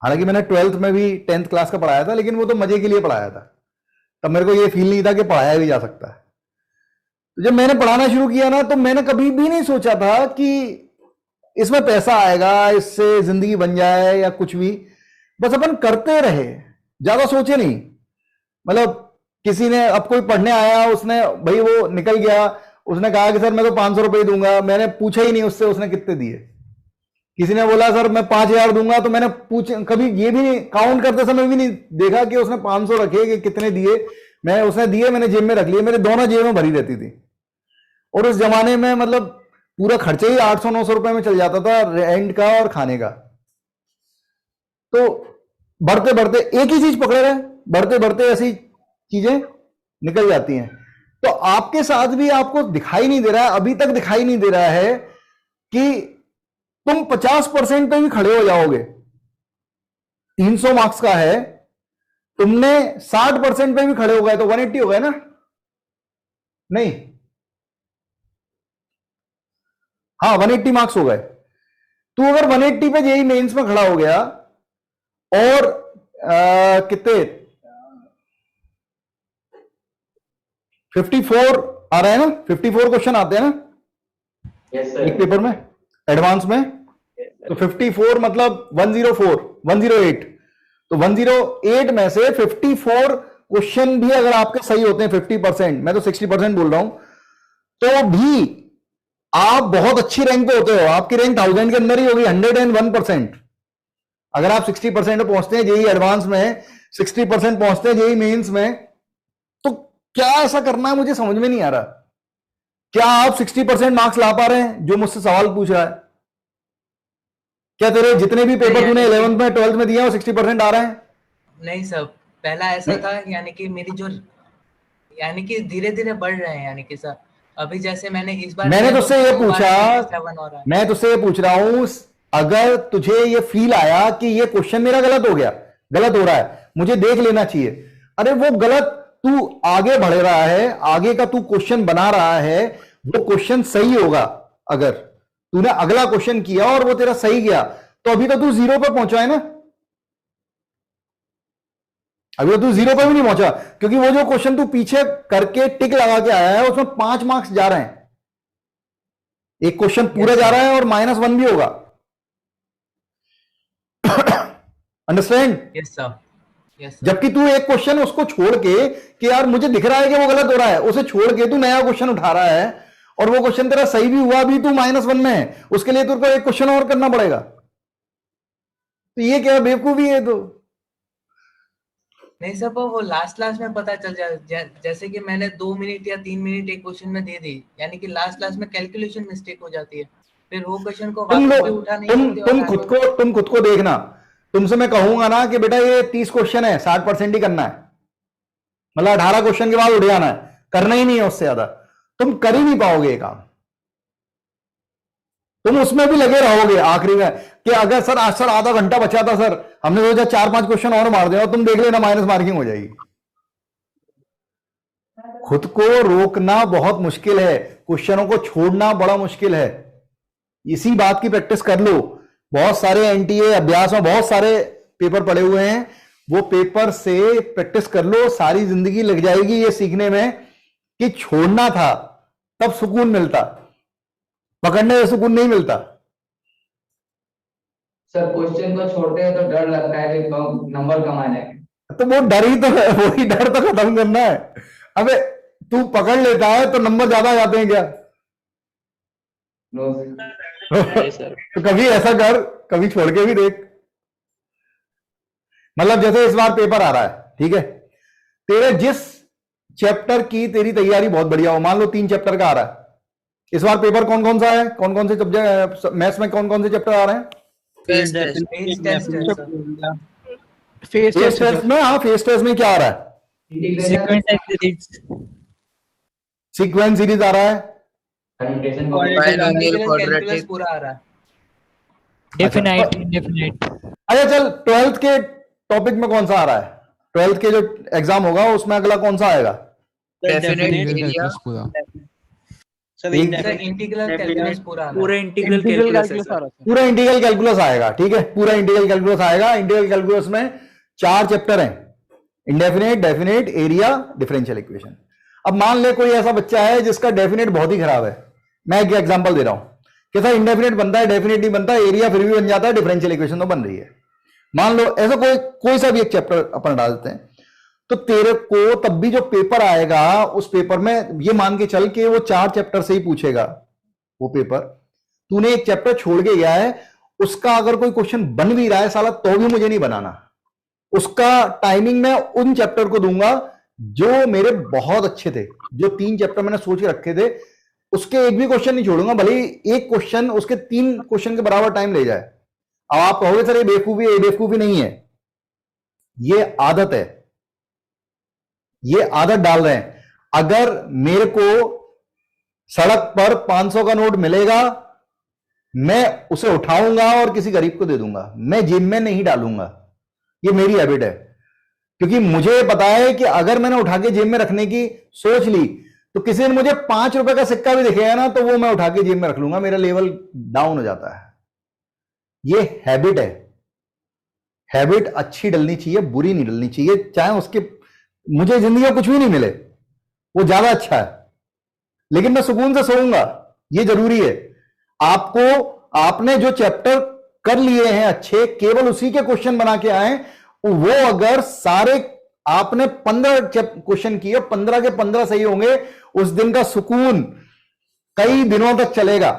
A: हालांकि मैंने 12th में भी 10th क्लास का पढ़ाया था, लेकिन वो तो मजे के लिए पढ़ाया था, तब मेरे को ये फील नहीं था कि पढ़ाया भी जा सकता है। तो जब मैंने पढ़ाना शुरू किया ना, तो मैंने कभी भी नहीं सोचा था कि इसमें पैसा आएगा, इससे जिंदगी बन जाए या कुछ भी। बस अपन करते रहे, ज्यादा सोचे नहीं। मतलब किसी ने, अब कोई पढ़ने आया, उसने भाई वो निकल गया, उसने कहा कि सर मैं तो 500 रुपये दूंगा, मैंने पूछा ही नहीं उससे उसने कितने दिए। किसी ने बोला सर मैं 5000 दूंगा, तो मैंने कभी ये भी नहीं, काउंट करते समय भी नहीं देखा कि उसने 500 रखे कि कितने दिए। उसने दिए, मैंने जेब में रख लिए, मेरे दोनों जेब में भरी रहती थी। और उस जमाने में मतलब पूरा खर्चे ही 800-900 रुपए में चल जाता था, रेंट का और खाने का। तो बढ़ते बढ़ते एक ही चीज पकड़े रहे, बढ़ते बढ़ते ऐसी चीजें निकल जाती हैं। तो आपके साथ भी आपको दिखाई नहीं दे रहा है, अभी तक दिखाई नहीं दे रहा है कि तुम 50% पे भी खड़े हो जाओगे। 300 मार्क्स का है, तुमने 60% पे भी खड़े हो गए तो 180 हो गए ना? नहीं, हाँ 180 मार्क्स हो गए। तू अगर 180 पे जेईई मेंस में खड़ा हो गया और कितने 54 आ रहे हैं ना, 54 क्वेश्चन आते हैं ना एक पेपर में एडवांस में, तो 54 मतलब 108, तो 108 में से 54 क्वेश्चन भी अगर आपके सही होते हैं 50%, मैं तो 60% बोल रहा हूं, तो भी आप बहुत अच्छी रैंक पे होते हो। आपकी रैंक 1000 के अंदर ही होगी, 101%। अगर आप 60% पे पहुंचते हैं जेईई एडवांस में, 60% पहुंचते हैं जेईई मेंस में, तो क्या ऐसा करना है मुझे समझ में नहीं आ रहा। क्या आप 60% मार्क्स ला पा रहे हैं? जो मुझसे सवाल पूछ रहा है, क्या तेरे जितने भी पेपर तूने 11th में 12th में दिए वो 60% आ रहे हैं?
L: नहीं सर, पहला ऐसा था, यानी कि मेरी जो, यानी कि धीरे धीरे बढ़ रहे हैं, यानी कि सर अभी जैसे मैंने इस बार,
A: मैंने तुझसे ये पूछा, मैं तुझसे ये पूछ रहा हूं, अगर तुझे ये फील आया कि ये क्वेश्चन मेरा गलत हो गया, गलत हो रहा है, मुझे देख लेना चाहिए, अरे वो गलत, तू आगे बढ़ रहा है, आगे का तू क्वेश्चन बना रहा है, वो क्वेश्चन सही होगा। अगर तूने अगला क्वेश्चन किया और वो तेरा सही गया, तो अभी तो तू 0 पे पहुंचा है ना, अभी तो तू 0 पे भी नहीं पहुंचा, क्योंकि वो जो क्वेश्चन तू पीछे करके टिक लगा के आया है उसमें 5 मार्क्स जा रहे हैं। एक क्वेश्चन पूरा जा रहा है और -1 भी होगा। अंडरस्टैंड?
L: Yes sir, yes.
A: जबकि तू एक क्वेश्चन उसको छोड़ के कि यार मुझे दिख रहा है कि वो गलत हो रहा है, उसे छोड़ के तू नया क्वेश्चन उठा रहा है, और वो क्वेश्चन तेरा सही भी हुआ भी, तू -1 में है, उसके लिए तुझको एक क्वेश्चन और करना पड़ेगा। तो ये क्या बेवकूफी है? तो
L: नहीं सर, वो लास्ट में पता चल जाए, जैसे कि मैंने 2 मिनट या 3 मिनट एक क्वेश्चन में दे दी, यानी कि लास्ट में कैलकुलेशन मिस्टेक हो जाती है, फिर वो क्वेश्चन को वापस भी उठा नहीं सकते।
A: तुम खुद को देखना, तुमसे मैं कहूंगा ना कि बेटा ये 30 क्वेश्चन है, 60% ही करना है, मतलब 18 क्वेश्चन के बाद उठ जाना है, करना ही नहीं है उससे ज्यादा, तुम कर ही नहीं पाओगे ये काम। तुम उसमें भी लगे रहोगे आखिरी में कि अगर सर आज सर आधा घंटा बचा था सर, हमने सोचा 4-5 क्वेश्चन और मार दिया, तुम देख लेना माइनस मार्किंग हो जाएगी। खुद को रोकना बहुत मुश्किल है, क्वेश्चनों को छोड़ना बड़ा मुश्किल है। इसी बात की प्रैक्टिस कर लो। बहुत सारे एनटीए अभ्यास में बहुत सारे पेपर पड़े हुए हैं, वो पेपर से प्रैक्टिस कर लो, सारी जिंदगी लग जाएगी ये सीखने में कि छोड़ना था तब सुकून मिलता, पकड़ने से सुकून नहीं मिलता।
K: सर क्वेश्चन को छोड़ते हैं तो डर लगता है कि नंबर कम आ जाएंगे।
A: तो वो डर ही तो है, वही डर तो खत्म करना है। अबे तू पकड़ लेता है तो नंबर ज्यादा आ जाते हैं क्या?
K: नो
F: सर
A: तो कभी ऐसा कर, कभी छोड़ के भी देख। मतलब जैसे इस बार पेपर आ रहा है, ठीक है, तेरे जिस चैप्टर की तेरी तैयारी बहुत बढ़िया हो, मान लो 3 चैप्टर का आ रहा है इस बार पेपर, कौन कौन सा है, कौन कौन से सब्जेक्ट मैथ्स में कौन कौन से चैप्टर आ रहे हैं?
J: फेस
A: टेस्ट में, हाँ फेस टेस्ट में क्या आ रहा है? सीक्वेंस सीरीज आ रहा है,
L: कैलकुलस पूरा आ रहा है,
J: डेफिनाइट इंडेफिनाइट।
A: अच्छा चल 12th के टॉपिक में कौन सा आ रहा है? 12th के जो एग्जाम होगा उसमें अगला कौन सा आएगा?
L: Definite area
C: sir
L: integral calculus पूरा आ रहा है।
E: पूरा इंटीग्रल कैलकुलस है सर।
A: पूरा इंटीग्रल कैलकुलस आएगा, ठीक है, पूरा इंटीग्रल कैलकुलस आएगा। इंटीग्रल कैलकुलस में 4 चैप्टर हैं, indefinite, definite, area, differential equation. अब मान ले कोई ऐसा बच्चा है जिसका डेफिनेट बहुत ही खराब है, मैं एक एग्जांपल दे रहा हूं कि सर इंडेफिनेट बनता है, डेफिनेट नहीं बनता, एरिया फिर भी बन जाता है, डिफरेंशियल इक्वेशन तो बन रही है। मान लो ऐसा कोई सा भी एक चैप्टर अपन डाल देते हैं, तो तेरे को तब भी जो पेपर आएगा उस पेपर में ये मान के चल के वो 4 चैप्टर से ही पूछेगा वो पेपर। तूने एक चैप्टर छोड़ के गया है, उसका अगर कोई क्वेश्चन बन भी रहा है साला तो भी मुझे नहीं बनाना, उसका टाइमिंग मैं उन चैप्टर को दूंगा जो मेरे बहुत अच्छे थे, जो 3 चैप्टर मैंने सोच के रखे थे, उसके एक भी क्वेश्चन नहीं छोड़ूंगा, भले ही एक क्वेश्चन उसके 3 क्वेश्चन के बराबर टाइम ले जाए। अब आप कहोगे सर ये बेवकूफी नहीं है, ये आदत है, ये आदत डाल रहे हैं। अगर मेरे को सड़क पर 500 का नोट मिलेगा, मैं उसे उठाऊंगा और किसी गरीब को दे दूंगा, मैं जेब में नहीं डालूंगा, ये मेरी हैबिट है। क्योंकि मुझे पता है कि अगर मैंने उठा के जेब में रखने की सोच ली तो किसी दिन मुझे 5 रुपए का सिक्का भी दिखेगा ना तो वो मैं उठा के जेब में रख लूंगा, मेरा लेवल डाउन हो जाता है। ये हैबिट है। हैबिट अच्छी डलनी चाहिए, बुरी नहीं डलनी चाहिए, चाहे उसके मुझे जिंदगी में कुछ भी नहीं मिले, वो ज्यादा अच्छा है, लेकिन मैं सुकून से सोऊंगा, ये जरूरी है। आपने जो चैप्टर कर लिए हैं अच्छे, केवल उसी के क्वेश्चन बना के आए, वो अगर सारे आपने 15 क्वेश्चन किए, 15 के 15 सही होंगे, उस दिन का सुकून कई दिनों तक चलेगा।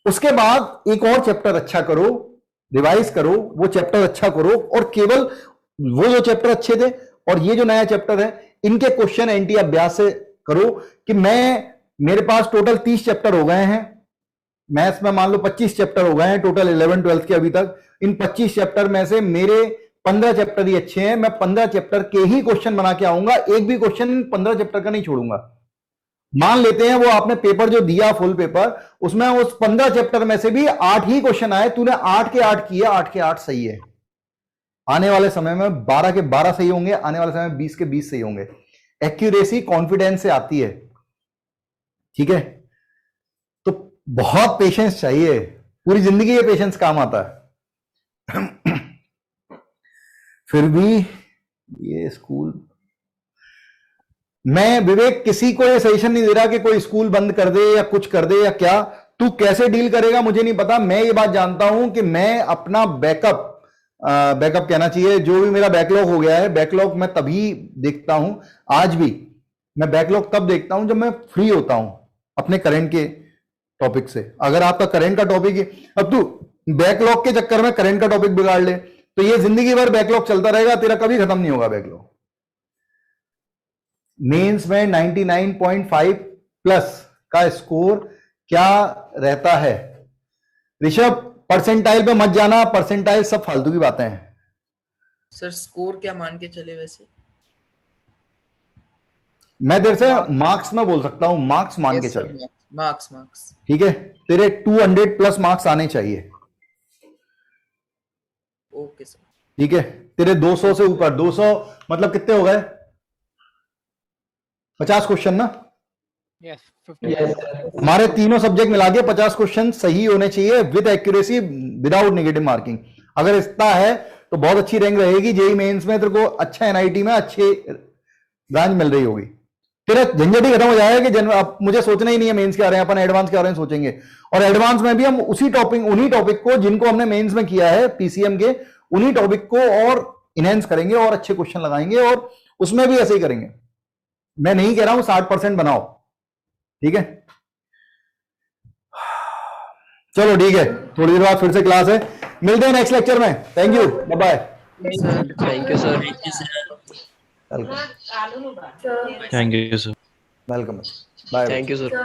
A: उसके बाद एक और चैप्टर अच्छा करो, रिवाइज करो, वो चैप्टर अच्छा करो, और केवल वो जो चैप्टर अच्छे थे और ये जो नया चैप्टर है इनके क्वेश्चन एनटी अभ्यास से करो। कि मेरे पास टोटल 30 चैप्टर हो गए हैं मैथ्स में, मान लो 25 चैप्टर हो गए हैं टोटल 11 12 के अभी तक। इन 25 चैप्टर में से मेरे 15 चैप्टर ही अच्छे हैं, मैं 15 चैप्टर के ही क्वेश्चन बना के आऊंगा, एक भी क्वेश्चन 15 चैप्टर का नहीं छोड़ूंगा। मान लेते हैं वो आपने पेपर जो दिया फुल पेपर, उसमें उस 15 चैप्टर में से भी 8 ही क्वेश्चन आए, तूने 8 के 8 किए, 8 के 8 सही है। आने वाले समय में 12 के 12 सही होंगे, आने वाले समय में 20 के 20 सही होंगे। एक्यूरेसी कॉन्फिडेंस से आती है, ठीक है। तो बहुत पेशेंस चाहिए, पूरी जिंदगी ये पेशेंस काम आता है। फिर भी ये स्कूल, मैं विवेक किसी को ये सजेशन नहीं दे रहा कि कोई स्कूल बंद कर दे या कुछ कर दे या क्या, तू कैसे डील करेगा मुझे नहीं पता। मैं ये बात जानता हूं कि मैं अपना बैकअप कहना चाहिए, जो भी मेरा बैकलॉग हो गया है, बैकलॉग मैं तभी देखता हूं, आज भी मैं बैकलॉग तब देखता हूं जब मैं फ्री होता हूं अपने करंट के टॉपिक से। अगर आपका करंट का टॉपिक, अब तू बैकलॉग के चक्कर में करंट का टॉपिक बिगाड़ ले तो ये जिंदगी भर बैकलॉग चलता रहेगा, तेरा कभी खत्म नहीं होगा बैकलॉग। मेंस में 99.5 प्लस का स्कोर क्या रहता है? ऋषभ परसेंटाइल पे मत जाना, परसेंटाइल सब फालतू की बातें हैं।
G: सर स्कोर क्या मान के चले वैसे?
A: मैं तेरे से मार्क्स में बोल सकता हूं, मार्क्स मान के चल।
G: मार्क्स
A: ठीक है, तेरे 200 प्लस मार्क्स आने चाहिए।
G: Okay sir.
A: ठीक है, तेरे 200 से ऊपर, 200 मतलब कितने हो गए? 50 क्वेश्चन ना?
J: यस
A: हमारे तीनों सब्जेक्ट मिला के 50 क्वेश्चन सही होने चाहिए with accuracy, without negative marking. अगर इतना है तो बहुत अच्छी रैंक रहेगी। जेई मेंस में तेरे को अच्छा एनआईटी में अच्छी ब्रांच मिल रही होगी। तेरा झंझट ही खत्म हो जाएगा कि अब मुझे सोचना ही नहीं है मेंस के आ रहे हैं, अपन एडवांस के आ रहे हैं सोचेंगे। और एडवांस में भी हम उसी टॉपिक, उन्हीं टॉपिक को जिनको हमने मेंस में किया है पीसीएम के, उन्हीं टॉपिक को और इनहेंस करेंगे और अच्छे क्वेश्चन लगाएंगे, और उसमें भी ऐसे ही करेंगे। मैं नहीं कह रहा हूं 60% बनाओ, ठीक है? चलो ठीक है, थोड़ी देर बाद फिर से क्लास है, मिलते हैं नेक्स्ट लेक्चर में। Thank you, bye bye.
F: Thank you sir.
A: Welcome,
D: thank you sir.
A: Welcome, bye.
F: Thank you sir.